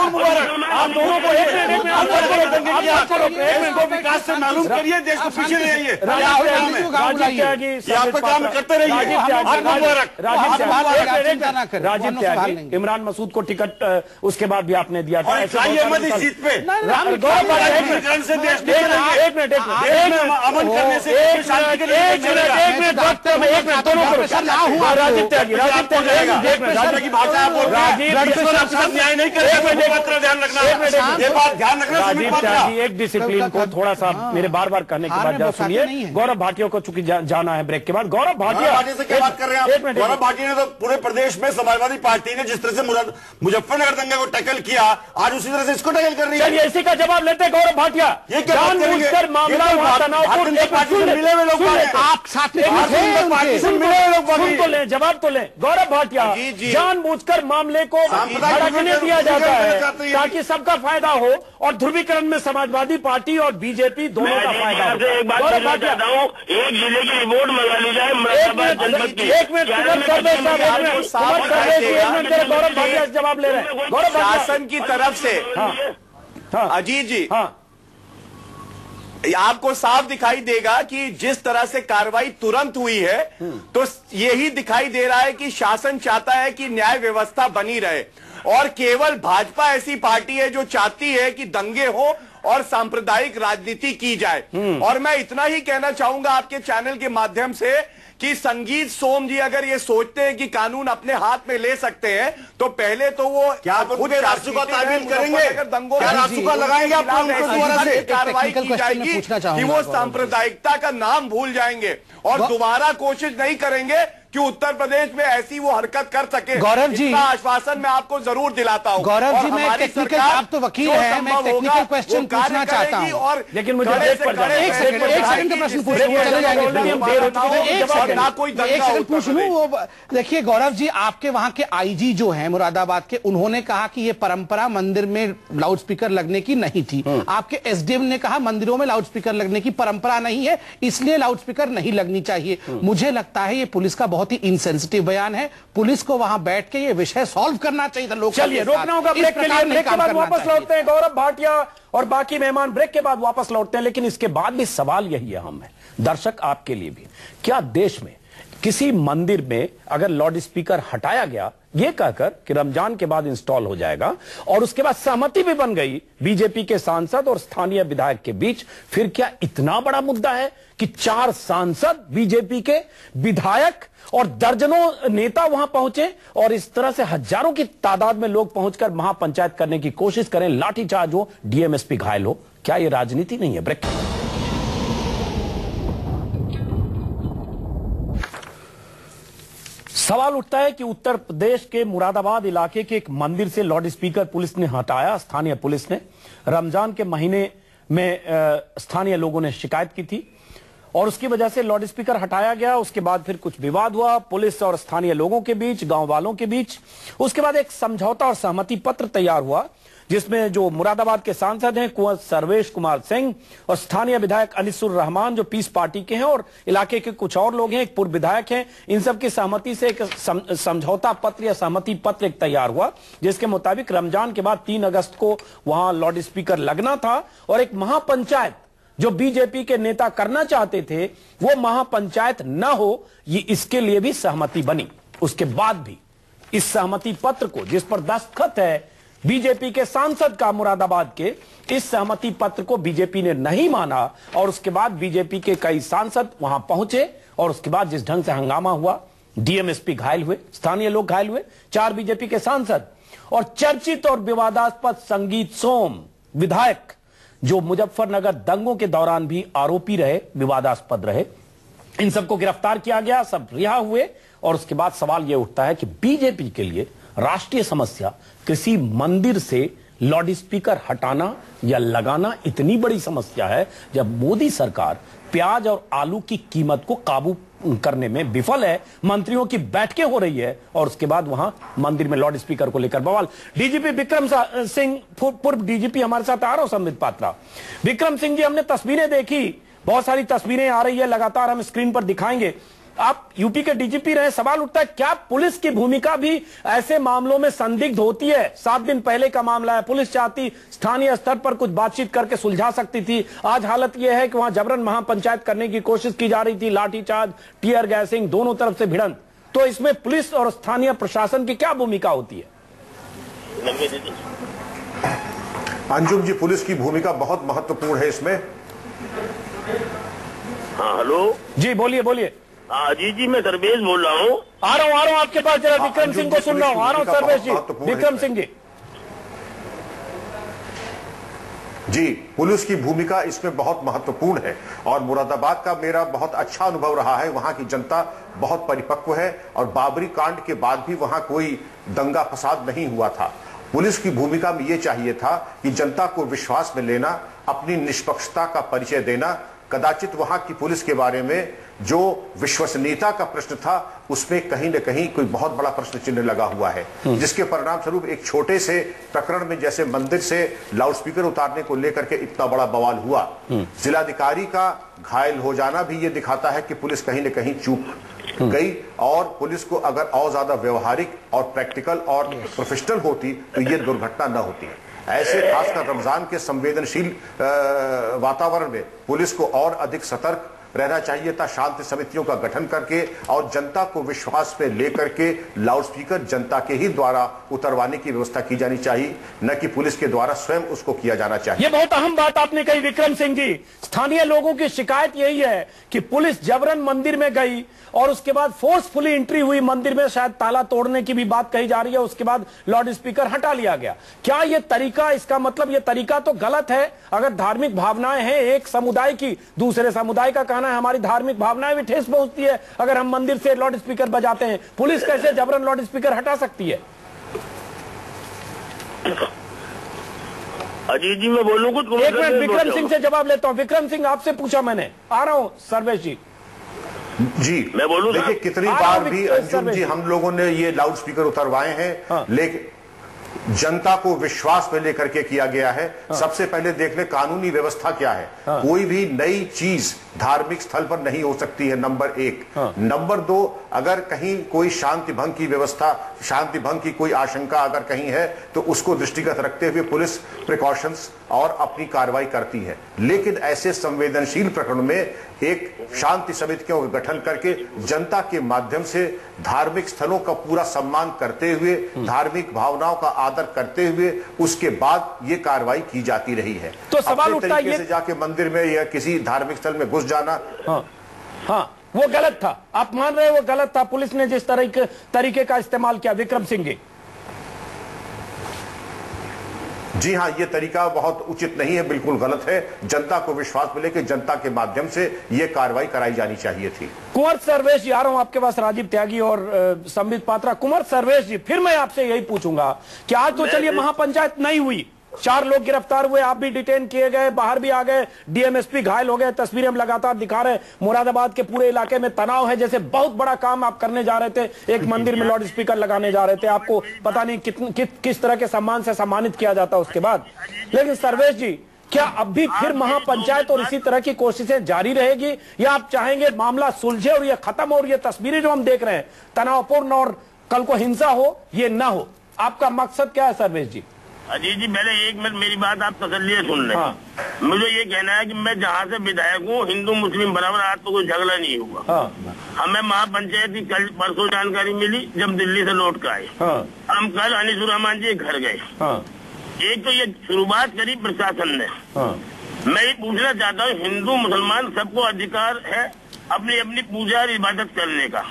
Speaker 7: मुबारक आप दोनों को एक मिनट विकास से मालूम करिए, देश को पीछे ले आइए। आपका काम करते रहिए।
Speaker 1: राजीव त्यागी, इमरान मसूद को टिकट उसके बाद भी आपने दिया था।
Speaker 7: इस सीट पे अमन करने से
Speaker 1: राजीव त्यागी
Speaker 7: की भाषा न्याय नहीं करेगा, ध्यान रखना, ये बात ध्यान रखना।
Speaker 1: राजीव त्यागी एक डिसिप्लिन को थोड़ा सा मेरे बार कहने के बाद सुनिए। गौरव भाटिया को चूंकि जाना है ब्रेक के बाद। गौरव भाटिया
Speaker 7: से क्या बात कर रहे हैं आप? गौरव भाटिया ने तो पूरे प्रदेश में समाजवादी पार्टी ने जिस तरह से मुजफ्फरनगर दंगे को टैकल किया, आज उसी तरह से इसको टैकल कर रही है।
Speaker 1: चलिए इसी का जवाब लेते गौरव भाटिया।
Speaker 7: ये क्या
Speaker 1: मामला
Speaker 7: मिले हुए लोग,
Speaker 5: आप साथ में
Speaker 1: जवाब तो लें। गौरव भाटिया, जानबूझकर मामले को भड़कने दिया जाता है ताकि सबका फायदा हो और ध्रुवीकरण में समाजवादी पार्टी और बीजेपी दोनों का फायदा हो।
Speaker 6: एक बात कहना चाहता हूँ, एक जिले की रिपोर्ट मंगा ली जाए मुरादाबाद जनपद की।
Speaker 1: एक मिनट गौरव भाटिया जवाब ले रहे हैं। गौरव
Speaker 8: शासन की तरफ से अजीत जी, आपको साफ दिखाई देगा कि जिस तरह से कार्रवाई तुरंत हुई है, तो यही दिखाई दे रहा है कि शासन चाहता है कि न्याय व्यवस्था बनी रहे, और केवल भाजपा ऐसी पार्टी है जो चाहती है कि दंगे हो और सांप्रदायिक राजनीति की जाए। और मैं इतना ही कहना चाहूंगा आपके चैनल के माध्यम से कि संगीत सोम जी अगर ये सोचते हैं कि कानून अपने हाथ में ले सकते हैं, तो पहले तो वो
Speaker 7: क्या खुद राष्ट्र का तामील करेंगे, अगर दंगों का राष्ट्र का लगाएंगे आप
Speaker 8: कार्रवाई की जाएगी कि वो सांप्रदायिकता का नाम भूल जाएंगे और दोबारा कोशिश नहीं करेंगे कि उत्तर प्रदेश में ऐसी वो हरकत कर सके।
Speaker 5: गौरव जी,
Speaker 8: आश्वासन मैं आपको जरूर दिलाता हूँ।
Speaker 5: गौरव जी, मैं टेक्निकल, आप तो वकील हैं, मैं टेक्निकल क्वेश्चन पूछना चाहता हूँ।
Speaker 8: और
Speaker 1: लेकिन मुझे
Speaker 5: एक सेकंड का प्रश्न पूछ लूं। वो देखिए गौरव जी, आपके वहां के आईजी जो हैं मुरादाबाद के, उन्होंने कहा कि ये परंपरा मंदिर में लाउड स्पीकर लगने की नहीं थी। आपके एसडीएम ने कहा मंदिरों में लाउड स्पीकर लगने की परंपरा नहीं है, इसलिए लाउड स्पीकर नहीं लगनी चाहिए। मुझे लगता है ये पुलिस का बहुत ही इनसेंसिटिव बयान है। पुलिस को वहां बैठ के ये विषय सॉल्व करना चाहिए था। लोग
Speaker 1: चलिए रोकना होगा ब्रेक के लिए। ब्रेक के बाद वापस लौटते हैं। गौरव भाटिया और बाकी मेहमान ब्रेक के बाद वापस लौटते हैं, लेकिन इसके बाद भी सवाल यही अहम है, दर्शक आपके लिए भी, क्या देश में किसी मंदिर में अगर लाउड स्पीकर हटाया गया ये कहकर कि रमजान के बाद इंस्टॉल हो जाएगा और उसके बाद सहमति भी बन गई बीजेपी के सांसद और स्थानीय विधायक के बीच, फिर क्या इतना बड़ा मुद्दा है कि 4 सांसद बीजेपी के, विधायक और दर्जनों नेता वहां पहुंचे और इस तरह से हजारों की तादाद में लोग पहुंचकर महापंचायत करने की कोशिश करें, लाठीचार्ज हो, डीएमएसपी घायल हो? क्या यह राजनीति नहीं है? ब्रेक। सवाल उठता है कि उत्तर प्रदेश के मुरादाबाद इलाके के एक मंदिर से लाउड स्पीकर पुलिस ने हटाया। स्थानीय पुलिस ने रमजान के महीने में स्थानीय लोगों ने शिकायत की थी और उसकी वजह से लाउड स्पीकर हटाया गया। उसके बाद फिर कुछ विवाद हुआ पुलिस और स्थानीय लोगों के बीच, गांव वालों के बीच। उसके बाद एक समझौता और सहमति पत्र तैयार हुआ जिसमें जो मुरादाबाद के सांसद हैं कुंवर सर्वेश कुमार सिंह और स्थानीय विधायक अनिसुर रहमान जो पीस पार्टी के हैं और इलाके के कुछ और लोग हैं, एक पूर्व विधायक हैं, इन सब की सहमति से एक समझौता पत्र या सहमति पत्र एक तैयार हुआ जिसके मुताबिक रमजान के बाद 3 अगस्त को वहां लाउड स्पीकर लगना था और एक महापंचायत जो बीजेपी के नेता करना चाहते थे वो महापंचायत न हो, ये इसके लिए भी सहमति बनी। उसके बाद भी इस सहमति पत्र को, जिस पर दस्तखत है बीजेपी के सांसद का मुरादाबाद के, इस सहमति पत्र को बीजेपी ने नहीं माना और उसके बाद बीजेपी के कई सांसद वहां पहुंचे और उसके बाद जिस ढंग से हंगामा हुआ, डीएमएसपी घायल हुए, स्थानीय लोग घायल हुए, 4 बीजेपी के सांसद और चर्चित और विवादास्पद संगीत सोम विधायक जो मुजफ्फरनगर दंगों के दौरान भी आरोपी रहे, विवादास्पद रहे, इन सबको गिरफ्तार किया गया, सब रिहा हुए। और उसके बाद सवाल यह उठता है कि बीजेपी के लिए राष्ट्रीय समस्या किसी मंदिर से लाउड स्पीकर हटाना या लगाना इतनी बड़ी समस्या है जब मोदी सरकार प्याज और आलू की कीमत को काबू करने में विफल है, मंत्रियों की बैठकें हो रही है और उसके बाद वहां मंदिर में लाउड स्पीकर को लेकर बवाल। डीजीपी विक्रम सिंह, पूर्व डीजीपी हमारे साथ आ रहा हूं, संबित पात्रा। विक्रम सिंह जी, हमने तस्वीरें देखी, बहुत सारी तस्वीरें आ रही है, लगातार हम स्क्रीन पर दिखाएंगे। आप यूपी के डीजीपी रहे, सवाल उठता है क्या पुलिस की भूमिका भी ऐसे मामलों में संदिग्ध होती है? 7 दिन पहले का मामला है, पुलिस चाहती स्थानीय स्तर पर कुछ बातचीत करके सुलझा सकती थी। आज हालत यह है कि वहां जबरन महापंचायत करने की कोशिश की जा रही थी, लाठीचार्ज, टीयर गैसिंग, दोनों तरफ से भिड़ंत। तो इसमें पुलिस और स्थानीय प्रशासन की क्या भूमिका होती है?
Speaker 9: अंजुम जी, पुलिस की भूमिका बहुत महत्वपूर्ण है इसमें।
Speaker 6: हाँ, हेलो
Speaker 1: जी, बोलिए बोलिए।
Speaker 6: हाँ जी, मैं सर्वेश बोल रहा हूँ।
Speaker 1: आ रहा हूँ आपके पास, जरा विक्रम सिंह को सुन रहा हूँ। आ रहा हूँ सर्वेश जी, विक्रम सिंह जी।
Speaker 9: जी, पुलिस की भूमिका इसमें बहुत महत्वपूर्ण है और मुरादाबाद का मेरा बहुत अच्छा अनुभव रहा है। वहां की जनता बहुत परिपक्व है और बाबरी कांड के बाद भी वहां कोई दंगा फसाद नहीं हुआ था। पुलिस की भूमिका में यह चाहिए था कि जनता को विश्वास में लेना, अपनी निष्पक्षता का परिचय देना। कदाचित वहां की पुलिस के बारे में जो विश्वसनीयता का प्रश्न था उसमें कहीं न कहीं कोई बहुत बड़ा प्रश्न चिन्ह लगा हुआ है, जिसके परिणाम स्वरूप एक छोटे से प्रकरण में जैसे मंदिर से लाउडस्पीकर उतारने को लेकर के इतना बड़ा बवाल हुआ। जिलाधिकारी का घायल हो जाना भी ये दिखाता है कि पुलिस कहीं न कहीं चूक गई और पुलिस को अगर और ज्यादा व्यवहारिक और प्रैक्टिकल और प्रोफेशनल होती तो ये दुर्घटना न होती। ऐसे खासकर रमजान के संवेदनशील वातावरण में पुलिस को और अधिक सतर्क रहना चाहिए था, शांति समितियों का गठन करके और जनता को विश्वास में लेकर के लाउडस्पीकर जनता के ही द्वारा उतरवाने की व्यवस्था की जानी चाहिए, न कि पुलिस के द्वारा स्वयं उसको किया जाना चाहिए।
Speaker 1: ये बहुत अहम बात आपने कही विक्रम सिंह जी। स्थानीय लोगों की शिकायत यही है कि पुलिस जबरन मंदिर में गई और उसके बाद फोर्सफुली एंट्री हुई मंदिर में, शायद ताला तोड़ने की भी बात कही जा रही है, उसके बाद लाउड स्पीकर हटा लिया गया। क्या यह तरीका, इसका मतलब यह तरीका तो गलत है? अगर धार्मिक भावनाएं हैं एक समुदाय की, दूसरे समुदाय का कहना है हमारी धार्मिक भावनाएं भी ठेस पहुंचती है अगर हम मंदिर से लाउड स्पीकर बजाते हैं, पुलिस कैसे जबरन लाउड स्पीकर हटा सकती है?
Speaker 6: अजीत जी, मैं बोलूं कुछ?
Speaker 1: एक मिनट, विक्रम सिंह से जवाब लेता हूं। विक्रम सिंह, आपसे पूछा मैंने। आ रहा हूं सर्वेश जी।
Speaker 9: जी,
Speaker 6: मैं बोलूं?
Speaker 9: देखिए कितनी बार भी अंजुम जी हम लोगों ने ये लाउड स्पीकर उतरवाए हैं,
Speaker 1: हाँ।
Speaker 9: लेकिन जनता को विश्वास में लेकर के किया गया है। सबसे पहले देख ले कानूनी व्यवस्था क्या है। कोई भी नई चीज धार्मिक स्थल पर नहीं हो सकती है, नंबर 1। नंबर 2, अगर कहीं कोई शांति भंग की व्यवस्था, शांति भंग की कोई आशंका अगर कहीं है तो उसको दृष्टिगत रखते हुए पुलिस प्रिकॉशंस और अपनी कार्रवाई करती है। लेकिन ऐसे संवेदनशील प्रकरण में एक शांति समितियों का गठन करके जनता के माध्यम से धार्मिक स्थलों का पूरा सम्मान करते हुए, धार्मिक भावनाओं का आदर करते हुए उसके बाद ये कार्रवाई की जाती रही है।
Speaker 1: तो सवाल उठता है
Speaker 9: से जाके मंदिर में या किसी धार्मिक स्थल में घुस जाना,
Speaker 1: हाँ वो गलत था। आप मान रहे हैं वो गलत था, पुलिस ने जिस तरीके का इस्तेमाल किया। विक्रम सिंह
Speaker 9: जी हाँ, ये तरीका बहुत उचित नहीं है, बिल्कुल गलत है। जनता को विश्वास मिले कि जनता के माध्यम से ये कार्रवाई कराई जानी चाहिए थी।
Speaker 1: कुंवर सर्वेश जी, आ रहा हूं आपके पास, राजीव त्यागी और संबित पात्रा। कुंवर सर्वेश जी, फिर मैं आपसे यही पूछूंगा कि आज तो चलिए महापंचायत नहीं हुई, 4 लोग गिरफ्तार हुए, आप भी डिटेन किए गए, बाहर भी आ गए, डीएमएसपी घायल हो गए, तस्वीरें हम लगातार दिखा रहे हैं। मुरादाबाद के पूरे इलाके में तनाव है, जैसे बहुत बड़ा काम आप करने जा रहे थे। एक मंदिर में लाउड स्पीकर लगाने जा रहे थे, आपको पता नहीं किस तरह के सम्मान से सम्मानित किया जाता उसके बाद। लेकिन सर्वेश जी, क्या अब भी फिर महापंचायत और इसी तरह की कोशिशें जारी रहेगी, या आप चाहेंगे मामला सुलझे और ये खत्म हो, और ये तस्वीरें जो हम देख रहे हैं तनावपूर्ण और कल को हिंसा हो, ये ना हो? आपका मकसद क्या है सर्वेश जी?
Speaker 6: अजीत जी, पहले 1 मिनट मेरी बात आप तसल्ली से सुन लें। मुझे ये कहना है कि मैं जहाँ से विधायक हूँ, हिंदू मुस्लिम बराबर, आज तो कोई झगड़ा नहीं हुआ। हमें महापंचायत की कल परसों जानकारी मिली जब दिल्ली से लौट कर आए। हम कल अनीसुर रहमान जी घर गए। एक तो ये शुरुआत करी प्रशासन ने। मैं ये पूछना चाहता हूँ, हिंदू मुसलमान सबको अधिकार है अपनी अपनी पूजा और इबादत करने का,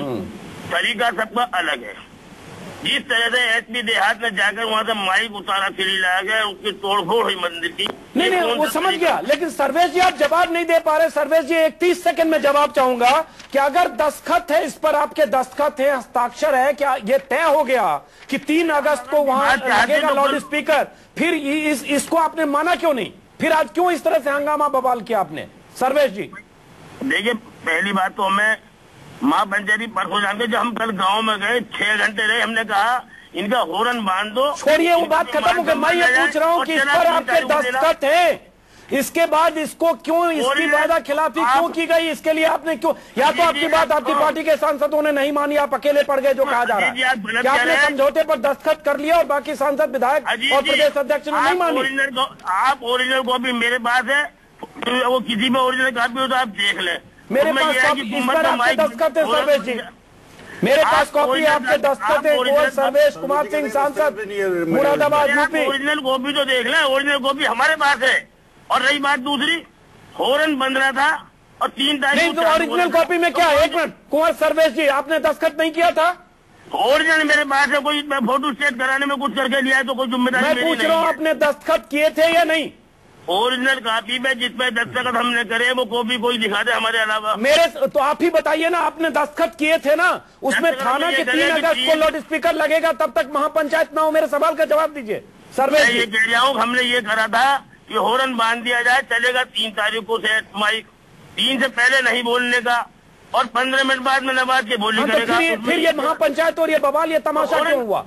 Speaker 6: तरीका सबका अलग है। जिस तरह से एसपी देहात में जाकर वहाँ से माइक उतारा, चिड़ी लाया गया, उसकी तोड़फोड़ हुई मंदिर की।
Speaker 1: नहीं, वो समझ गया, लेकिन सर्वेश जी आप जवाब नहीं दे पा रहे। सर्वेश जी, एक 30 सेकंड में जवाब चाहूंगा कि अगर दस्तखत है, इस पर आपके दस्तखत है, हस्ताक्षर है, क्या ये तय हो गया कि 3 अगस्त को वहाँ लगेगा लाउड स्पीकर, फिर इसको आपने माना क्यों नहीं? फिर आज क्यों इस तरह से हंगामा बवाल किया आपने? सर्वेश जी
Speaker 6: देखिए, पहली बात तो हमें महापंचायती परसों जानते, जब हम कल गांव में गए 6 घंटे रहे, हमने कहा इनका हॉर्न बांध दो।
Speaker 1: छोड़िए वो बात खत्म हो गई। मैं ये पूछ रहा हूँ कि इस पर आपके दस्तखत है, इसके बाद इसको क्यों, इसकी वादा खिलाफी क्यों की गई? इसके लिए आपने क्यों, या तो आपकी बात आपकी पार्टी के सांसदों ने नहीं मानी, आप अकेले पड़ गए जो कहा जा रहा है, क्या आपने समझौते पर दस्तखत कर लिया और बाकी सांसद विधायक और प्रदेश अध्यक्ष ने नहीं मानी?
Speaker 6: आप ओरिजिनल कॉपी मेरे पास है, वो किसी में ओरिजिनल कॉपी हो तो आप देख लें।
Speaker 1: मेरे पास इस पर आपके दस्तखत है सर्वेश जी, मेरे पास कॉपी आपके दस्तखत है। कुंवर सर्वेश कुमार सिंह, सांसद मुरादाबाद यूपी।
Speaker 6: ओरिजिनल कॉपी तो देख लें, ओरिजिनल कॉपी हमारे पास है। और रही बात दूसरी, हॉर्न बंद रहा था और 3 तारीख
Speaker 1: को ओरिजिनल कॉपी में क्या? 1 मिनट कुंवर सर्वेश जी, आपने दस्तखत नहीं किया था?
Speaker 6: ओरिजिनल मेरे पास है, कोई फोटो स्टेट कराने में कुछ करके लिया है तो कोई जिम्मेदारी
Speaker 1: मैं पूछ रहा हूँ, आपने दस्तखत किए थे या नहीं?
Speaker 6: ओरिजिनल कॉपी में जिसपे दस्तखत हमने करे वो कॉपी कोई दिखा दे हमारे अलावा।
Speaker 1: मेरे तो आप ही बताइए ना, आपने दस्तखत किए थे ना, उसमें थाना के 3 अगस्त को लाउड स्पीकर लगेगा, तब तक महापंचायत ना हो। मेरे सवाल का जवाब दीजिए सर्वेश जी।
Speaker 6: ये कह रहा हूँ, हमने ये करा था कि हॉर्न बांध दिया जाए, चलेगा 3 तारीख को से माइक, 3 से पहले नहीं बोलने का और 15 मिनट बाद में नवाज के बोलने का।
Speaker 1: फिर ये महापंचायत और ये बवाल, ये तमाशा क्यों हुआ?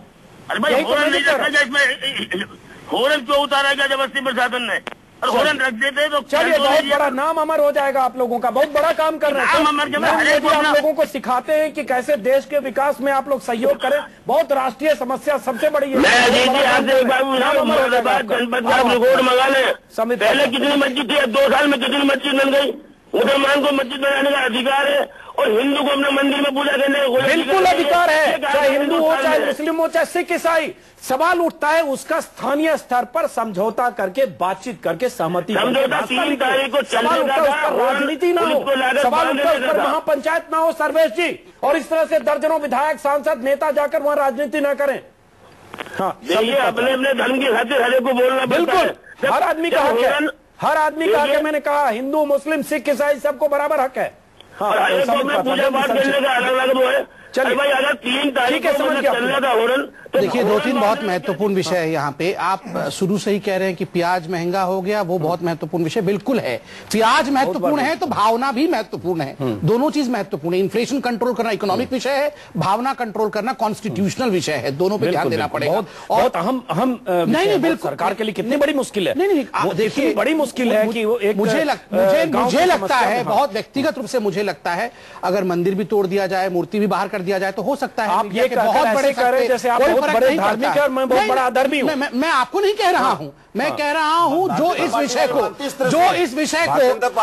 Speaker 6: अरे भाई, हॉर्न नहीं रखा गया इसमें, हॉर्न क्यों उतारा गया जबरदस्ती प्रशासन ने? और हॉर्न रख देते तो
Speaker 1: चलिए, बहुत बड़ा नाम अमर हो जाएगा आप लोगोों का, बहुत बड़ा काम कर रहे हैं। हम लोगों को सिखाते हैं कि कैसे देश के विकास में आप लोग सहयोग करें। बहुत राष्ट्रीय समस्या सबसे बड़ी है।
Speaker 6: रिकॉर्ड मंगा ले, पहले कितनी मस्जिद थी, 2 साल में कितनी मस्जिद बन गई? मुसलमान को मस्जिद बनाने का अधिकार है और हिंदू को अपने मंदिर में पूजा करने का
Speaker 1: बिल्कुल अधिकार है, चाहे हिंदू हो, चाहे मुस्लिम हो, चाहे सिख ईसाई। सवाल उठता है उसका स्थानीय स्तर पर समझौता करके, बातचीत करके, सहमति
Speaker 6: समझौता 3 तारीख को
Speaker 1: सवाल उठता है उस पर राजनीति ना हो, सवाल उठता है उस पर महापंचायत ना हो सर्वेश जी, और इस तरह से दर्जनों विधायक सांसद नेता जाकर वहां राजनीति न करें। हाँ,
Speaker 6: देखिए, अपने अपने धर्म की खातिर हर एक को बोलना
Speaker 1: बिल्कुल, हर आदमी का हक है, हर आदमी का हक है। मैंने कहा हिंदू मुस्लिम सिख ईसाई सबको बराबर हक है।
Speaker 6: हाँ, पूजा पाठ करने का अलग अलग वो है। चलिए भाई, अगर 3 तारीख को चलना था हॉर्न
Speaker 5: देखिए, दो तीन बहुत महत्वपूर्ण विषय है यहाँ पे। आप शुरू से ही कह रहे हैं कि प्याज महंगा हो गया, वो बहुत महत्वपूर्ण विषय बिल्कुल है। प्याज महत्वपूर्ण है तो भावना भी महत्वपूर्ण है, दोनों चीज महत्वपूर्ण है। इन्फ्लेशन कंट्रोल करना इकोनॉमिक विषय है, भावना कंट्रोल करना कॉन्स्टिट्यूशनल विषय है, दोनों पे ध्यान देना पड़ेगा।
Speaker 1: बहुत अहम
Speaker 5: नहीं, बिल्कुल
Speaker 1: सरकार के लिए कितनी बड़ी मुश्किल है।
Speaker 5: नहीं, देखिए
Speaker 1: बड़ी मुश्किल है कि वो एक
Speaker 5: मुझे लगता है, बहुत व्यक्तिगत रूप से मुझे लगता है, अगर मंदिर भी तोड़ दिया जाए, मूर्ति भी बाहर कर दिया जाए तो हो सकता है।
Speaker 1: आप ये बहुत बड़े कह रहे हैं जैसे आप बहुत बड़े धार्मिक है और मैं बहुत बड़ा अधर्मी हूं।
Speaker 5: मैं आपको नहीं कह रहा हूं, मैं कह रहा हूं जो इस विषय को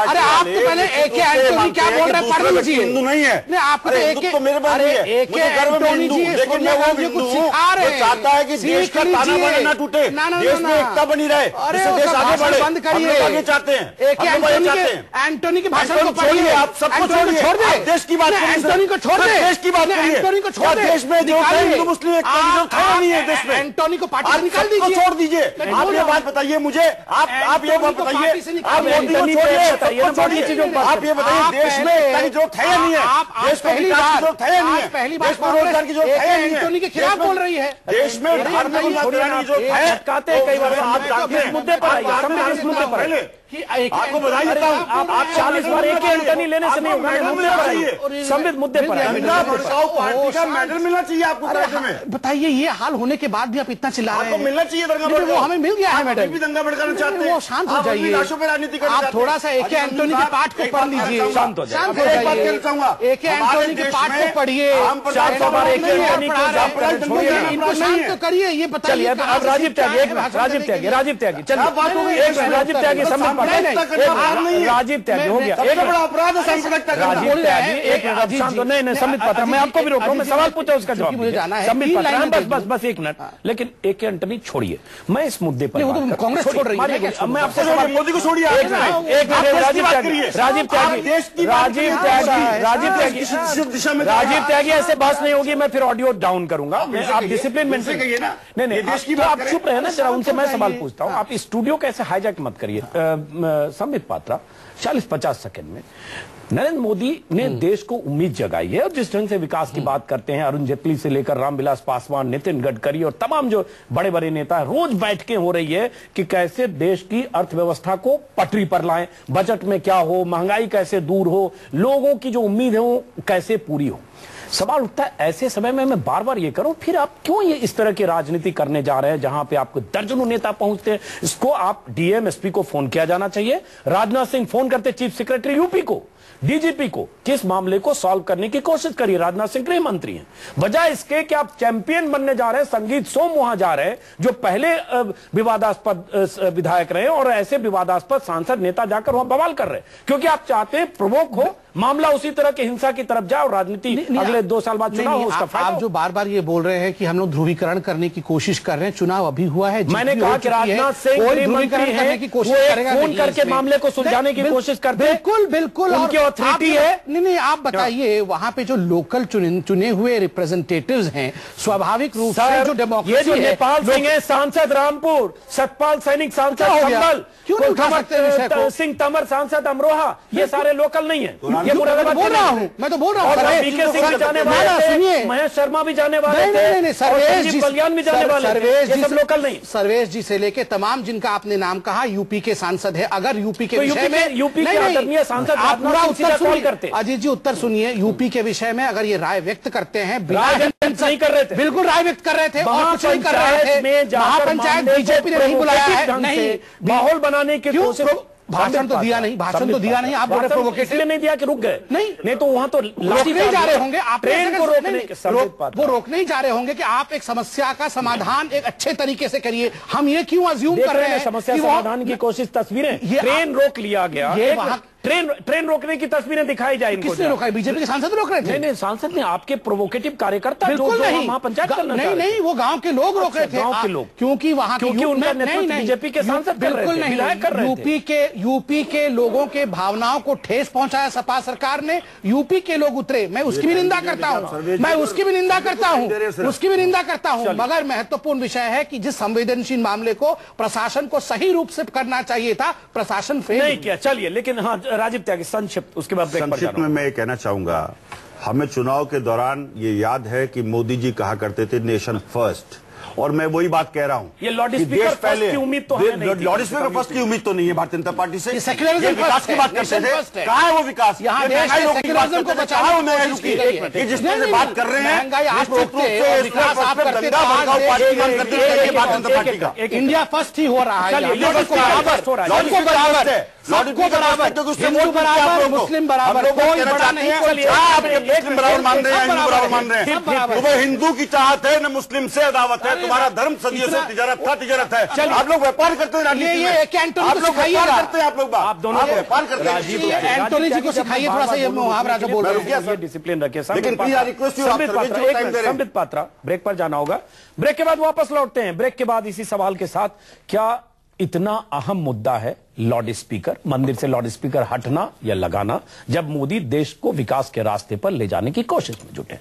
Speaker 5: अरे आप तो पहले एके एंटोनी क्या बोल रहे हैं पढ़ लीजिए।
Speaker 7: हिंदू नहीं है,
Speaker 5: नहीं आपको तो एके एंटोनी जी सोनिया गांधी जी कुछ सिखा रहे हैं,
Speaker 7: चाहता है कि देश का ताना बाना ना टूटे, देश में एकता बनी रहे, देश आगे बढ़े,
Speaker 5: बंद करिए।
Speaker 7: आगे चाहते हैं
Speaker 5: एके एंटोनी के भाषण को पढ़िए,
Speaker 7: आप सबको छोड़ दे, देश की बात करिए,
Speaker 5: एंटोनी को छोड़ दे,
Speaker 7: देश की बात करिए,
Speaker 5: एंटोनी को छोड़ दे,
Speaker 7: देश में जो हिंदू मुस्लिम एकता नहीं है देश में,
Speaker 5: एंटोनी को पार्टी से निकाल दीजिए,
Speaker 7: छोड़ दीजिए। आप ये बात बताइए मुझे, आप ये बात बताइए, आप मोदी को छोड़िए, आप ये बताइए देश में एकता की जरूरत है या नहीं है, देश को विकास की जरूरत है या नहीं है,
Speaker 5: पहली बार
Speaker 7: देश में रोजगार की जरूरत है या नहीं है,
Speaker 5: एंटोनी के खिलाफ बोल रही है,
Speaker 7: देश में धार्मिक की जरूरत है।
Speaker 1: कई बार आप इस मुद्दे पर आइए, इस मुद्दे पर
Speaker 7: आपको बधाई देता हूं,
Speaker 1: आप 40 बार एक एंटनी लेने से नहीं होगा, मुद्दे पर आइए, संविधान मुद्दे पर आइए।
Speaker 7: पार्टी का मेडल मिलना चाहिए आपको राज्य में।
Speaker 5: बताइए ये हाल होने के बाद भी आप इतना चिल्ला रहे हैं,
Speaker 7: आपको मिलना चाहिए दंगा
Speaker 5: वो हमें मिल गया है मेडल,
Speaker 7: भी दंगा भड़काना चाहते हैं,
Speaker 5: वो शांत हो जाइए,
Speaker 7: राजनीति
Speaker 5: आप थोड़ा सा एके एंटोनी के पाठ को पढ़ लीजिए, शांत हो जाइए, एके एंटोनी के पाठ को पढ़िए, इनको शांत तो करिए। ये बताइए
Speaker 1: अब राजीव त्यागी, राजीव त्यागी चलिए, राजीव त्यागी राजीव त्यागी हो गया,
Speaker 7: एक बड़ा अपराध है सांसद का।
Speaker 1: राजीव त्यागी एक नहीं सम्मित पात्रा, मैं आपको भी रोक रहा हूं, मैं सवाल पूछा उसका जवाब
Speaker 5: मुझे जाना है,
Speaker 1: सम्मित पात्रा बस एक मिनट। लेकिन एके एंटनी छोड़िए, मैं इस मुद्दे पर
Speaker 5: कांग्रेस छोड़ रही है,
Speaker 1: मैं आपसे सवाल,
Speaker 7: मोदी को छोड़िए,
Speaker 1: राजीव त्यागी ऐसे बहस नहीं होगी, मैं फिर ऑडियो डाउन करूंगा। आप डिसिप्लिन मेंटेन करिए ना, नहीं देश की आप चुप रहे ना जरा, उनसे मैं सवाल पूछता हूं, आप स्टूडियो कैसे हाईजैक मत करिए। सम्मित पात्रा 40-50 सेकंड में नरेंद्र मोदी ने देश को उम्मीद जगाई है, और जिस ढंग से विकास की बात करते हैं, अरुण जेटली से लेकर रामविलास पासवान, नितिन गडकरी और तमाम जो बड़े बड़े नेता है, रोज बैठकें हो रही है कि कैसे देश की अर्थव्यवस्था को पटरी पर लाएं, बजट में क्या हो, महंगाई कैसे दूर हो, लोगों की जो उम्मीद है वो कैसे पूरी हो। सवाल उठता है ऐसे समय में मैं बार बार ये करूं, फिर आप क्यों ये इस तरह की राजनीति करने जा रहे हैं जहां पे आपको दर्जनों नेता पहुंचते हैं। इसको आप डीएम एसपी को फोन किया जाना चाहिए, राजनाथ सिंह फोन करते चीफ सेक्रेटरी यूपी को, डीजीपी को, किस मामले को सॉल्व करने की कोशिश करिए। राजनाथ सिंह गृह मंत्री हैं, बजाय इसके कि आप चैंपियन बनने जा रहे हैं, संगीत सोम वहां जा रहे हैं जो पहले विवादास्पद विधायक रहे और ऐसे विवादास्पद सांसद नेता जाकर वहां बवाल कर रहे हैं, क्योंकि आप चाहते हैं प्रवोक हो, मामला उसी तरह के हिंसा की तरफ जाए और राजनीति अगले 2 साल बाद चुनाव हो, उसका फायदा।
Speaker 5: आप जो बार बार ये बोल रहे हैं कि हम लोग ध्रुवीकरण करने की कोशिश कर रहे हैं, चुनाव अभी हुआ है,
Speaker 1: मैंने कहा कि राजनाथ सिंह ध्रुवीकरण करने की कोशिश करेगा, फोन करके मामले को सुलझाने की कोशिश करते हैं,
Speaker 5: बिल्कुल
Speaker 1: उनकी अथॉरिटी है।
Speaker 5: नहीं आप बताइए, वहां पे जो लोकल चुने हुए रिप्रेजेंटेटिव्स हैं, स्वाभाविक रूप से जो डेमोक्रेसी है,
Speaker 1: नेपाल सिंह है सांसद रामपुर, सतपाल सैनिक सांसद संभल, सिंह तंवर सांसद अमरोहा, ये सारे लोकल नहीं है, ये मुरादाबाद
Speaker 5: बोल रहा हूं, मैं तो बोल रहा हूं,
Speaker 1: बीके सिंह भी जाने वाले थे, महेश शर्मा भी जाने वाले थे,
Speaker 5: सर्वेश जी
Speaker 1: कल्याण भी जाने वाले थे, ये सब लोकल नहीं।
Speaker 5: सर्वेश जी से लेके तमाम जिनका आपने नाम कहा यूपी के सांसद है, अगर यूपी के विषय में,
Speaker 1: यूपी के आदरणीय सांसद
Speaker 5: आप पूरा उत्तर
Speaker 1: कॉल करते,
Speaker 5: अजीत जी उत्तर सुनिए, यूपी के विषय में अगर ये राय व्यक्त करते हैं,
Speaker 1: नहीं कर रहे थे,
Speaker 5: बिल्कुल राय व्यक्त कर रहे थे और कुछ नहीं कर रहे थे, महापंचायत बीजेपी ने नहीं बुलाया है, नहीं
Speaker 1: माहौल बनाने की कोशिश,
Speaker 5: भाषण तो दिया नहीं, भाषण तो दिया नहीं, आप बोल रहे प्रोवोकेटिव
Speaker 1: नहीं दिया कि रुक गए, नहीं तो वहां तो
Speaker 5: रोकने जा रहे होंगे, आप
Speaker 1: ट्रेन को रोकने,
Speaker 5: वो रोकने ही जा रहे होंगे कि आप एक समस्या का समाधान एक अच्छे तरीके से करिए। हम ये क्यों अज्यूम कर रहे हैं
Speaker 1: समस्या समाधान की कोशिश, तस्वीरें, ट्रेन रोक लिया गया, ट्रेन रोकने की तस्वीरें दिखाई जाए,
Speaker 5: किसने रोका? बीजेपी के सांसद रोक रहे थे?
Speaker 1: नहीं सांसद ने, आपके प्रोवोकेटिव कार्यकर्ता जो महापंचायत करना,
Speaker 5: नहीं वो गांव के लोग रोक रहे थे,
Speaker 1: गांव के लोग,
Speaker 5: क्योंकि वहां
Speaker 1: उनका नेतृत्व बीजेपी के सांसद
Speaker 5: बिल्कुल नहीं, यूपी के लोगों के भावनाओं को ठेस पहुंचाया सपा सरकार ने, यूपी के लोग उतरे, मैं उसकी भी निंदा करता हूं, मैं उसकी भी निंदा करता हूं, उसकी भी निंदा करता हूं, मगर महत्वपूर्ण विषय है कि जिस संवेदनशील मामले को प्रशासन को सही रूप से करना चाहिए था, प्रशासन फेल
Speaker 1: नहीं किया। चलिए, लेकिन हाँ राजीव त्यागी संक्षिप्त, उसके बाद
Speaker 7: संक्षिप्त में मैं ये कहना चाहूंगा हमें चुनाव के दौरान ये याद है कि मोदी जी कहा करते थे नेशन फर्स्ट, और मैं वही बात कह रहा हूं।
Speaker 1: ये लाउड स्पीकर फर्स्ट की उम्मीद तो हमें नहीं थी।
Speaker 7: लाउड स्पीकर फर्स्ट की उम्मीद तो नहीं है भारतीय जनता पार्टी से।
Speaker 5: सेक्युलरिज्म
Speaker 7: विकास की बात करते थे, कहां है वो विकास?
Speaker 5: यहाँ देश के सेक्युलरिज्म को बचाने की कोशिश की गई है।
Speaker 7: जिस तरह से बात कर रहे हैं,
Speaker 5: महंगाई आप रोकते और विकास आप करते,
Speaker 7: पार्टी का
Speaker 5: इंडिया फर्स्ट ही हो रहा है।
Speaker 7: सबको बराबर,
Speaker 5: हिंदू बराबर, मुस्लिम बराबर, कोई बड़ा नहीं।
Speaker 7: मुस्लिम बराबर मान रहे हैं, हिंदू बराबर मान रहे हैं। तुम्हें हिंदू की चाहत है, न मुस्लिम से अदावत है। तुम्हारा धर्म सदियों से तिजारत था, तिजारत है। आप लोग व्यापार करते हैं,
Speaker 5: ये कैंटोनी
Speaker 7: आप लोग व्यापार करते हैं, आप दोनों व्यापार करते हैं।
Speaker 5: एंटोनी जी को सिखाइए थोड़ा सा, ये मुहावरा जो बोल रहे हैं,
Speaker 1: डिसिप्लिन रखिए।
Speaker 7: लेकिन
Speaker 1: संबित पात्रा, ब्रेक पर जाना होगा, ब्रेक के बाद वापस लौटते हैं। ब्रेक के बाद इसी सवाल के साथ, क्या इतना अहम मुद्दा है लाउड स्पीकर, मंदिर से लाउड स्पीकर हटना या लगाना, जब मोदी देश को विकास के रास्ते पर ले जाने की कोशिश में जुटे?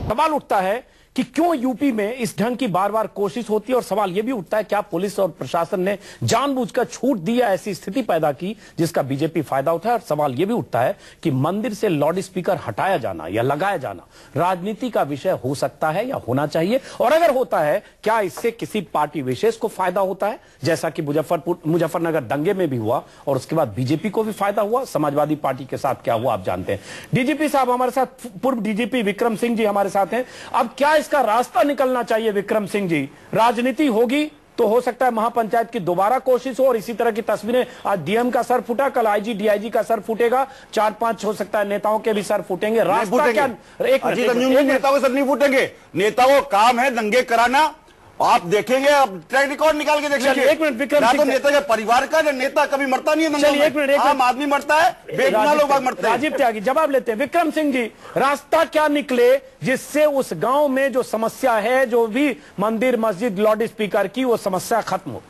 Speaker 1: सवाल उठता है कि क्यों यूपी में इस ढंग की बार बार कोशिश होती है, और सवाल यह भी उठता है क्या पुलिस और प्रशासन ने जानबूझकर छूट दी या ऐसी स्थिति पैदा की जिसका बीजेपी फायदा उठाए? और सवाल यह भी उठता है कि मंदिर से लाउड स्पीकर हटाया जाना या लगाया जाना राजनीति का विषय हो सकता है या होना चाहिए, और अगर होता है क्या इससे किसी पार्टी विशेष को फायदा होता है, जैसा कि मुजफ्फरनगर दंगे में भी हुआ और उसके बाद बीजेपी को भी फायदा हुआ? समाजवादी पार्टी के साथ क्या हुआ आप जानते हैं। डीजीपी साहब हमारे साथ, पूर्व डीजीपी विक्रम सिंह जी हमारे साथ हैं। अब क्या इसका रास्ता निकलना चाहिए विक्रम सिंह जी? राजनीति होगी तो हो सकता है महापंचायत की दोबारा कोशिश हो, और इसी तरह की तस्वीरें, आज डीएम का सर फूटा, कल आईजी डीआईजी का सर फूटेगा, 4-5 हो सकता है नेताओं के भी सर फूटेंगे। रास्ता क्या?
Speaker 7: नेताओं के सर नहीं फूटेंगे, नेताओं का काम है दंगे कराना। आप देखेंगे, अब ट्रैक रिकॉर्ड निकाल के देखेंगे।
Speaker 1: एक मिनट विक्रम सिंह,
Speaker 7: तो नेता के परिवार का, नेता कभी मरता नहीं है।
Speaker 1: चलिए एक मिनट,
Speaker 7: आम आदमी मरता है, बेगुनाह लोग मरते हैं।
Speaker 1: राजीव त्यागी जवाब लेते हैं। विक्रम सिंह जी, रास्ता क्या निकले जिससे उस गांव में जो समस्या है, जो भी मंदिर मस्जिद लाउड स्पीकर की, वो समस्या खत्म हो?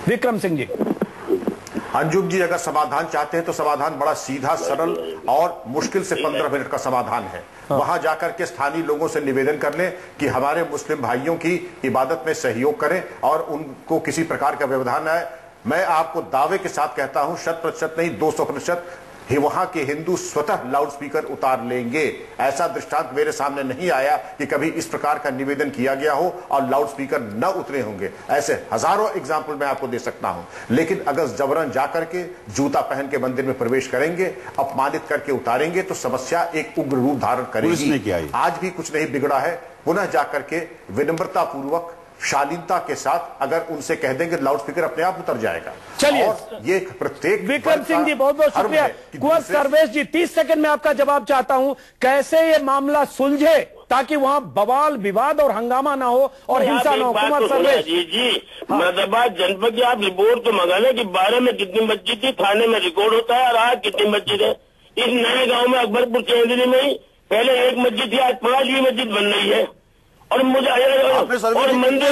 Speaker 1: विक्रम सिंह जी।
Speaker 9: अंजुम जी, अगर समाधान चाहते हैं तो समाधान बड़ा सीधा सरल और मुश्किल से 15 मिनट का समाधान है। वहां जाकर के स्थानीय लोगों से निवेदन कर लें कि हमारे मुस्लिम भाइयों की इबादत में सहयोग करें और उनको किसी प्रकार का व्यवधान न आए। मैं आपको दावे के साथ कहता हूं, 100% नहीं 200% ही वहां के हिंदू स्वतः लाउड स्पीकर उतार लेंगे। ऐसा दृष्टांत मेरे सामने नहीं आया कि कभी इस प्रकार का निवेदन किया गया हो और लाउड स्पीकर न उतरे होंगे। ऐसे हजारों एग्जाम्पल मैं आपको दे सकता हूं। लेकिन अगर जबरन जाकर के जूता पहन के मंदिर में प्रवेश करेंगे, अपमानित करके उतारेंगे, तो समस्या एक उग्र रूप धारण करेगी। आज भी कुछ नहीं बिगड़ा है। पुनः जाकर के विनम्रता पूर्वक, शालीनता के साथ अगर उनसे कह देंगे लाउड स्पीकर अपने आप उतर जाएगा।
Speaker 1: चलिए,
Speaker 9: ये प्रत्येक
Speaker 1: विक्रम सिंह जी बहुत बहुत शुक्रिया। कुंवर सर्वेश जी, 30 सेकंड में आपका जवाब चाहता हूं, कैसे ये मामला सुलझे ताकि वहां बवाल विवाद और हंगामा ना हो और हिंसा ना हो? कुंवर सर्वेश
Speaker 6: जी, मुरादाबाद जनपद की आप रिपोर्ट तो मंगा लें कि 12 में कितनी मस्जिद थी, थाने में रिकॉर्ड होता है, और आज कितनी मस्जिद है। इस नए गांव में अकबरपुर चेंदरी में ही पहले 1 मस्जिद थी, आज 5वीं मस्जिद बन रही है। और मुझे और मंदिर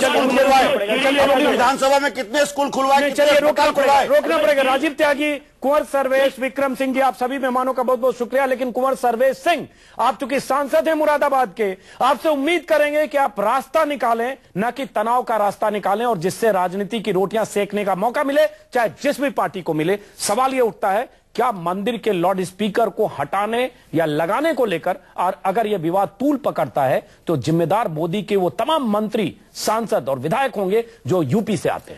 Speaker 7: विधानसभा में कितने स्कूल खुलवाए?
Speaker 1: चलिए रोकना पड़ेगा। राजीव त्यागी, कुंवर सर्वेश, विक्रम सिंह जी, आप सभी मेहमानों का बहुत बहुत शुक्रिया। लेकिन कुंवर सर्वेश सिंह, आप चूंकि सांसद हैं मुरादाबाद के, आपसे उम्मीद करेंगे कि आप रास्ता निकालें, न कि तनाव का रास्ता निकालें, और जिससे राजनीति की रोटियां सेकने का मौका मिले, चाहे जिस भी पार्टी को मिले। सवाल यह उठता है, क्या मंदिर के लाउड स्पीकर को हटाने या लगाने को लेकर, और अगर यह विवाद तूल पकड़ता है, तो जिम्मेदार मोदी के वो तमाम मंत्री, सांसद और विधायक होंगे जो यूपी से आते हैं।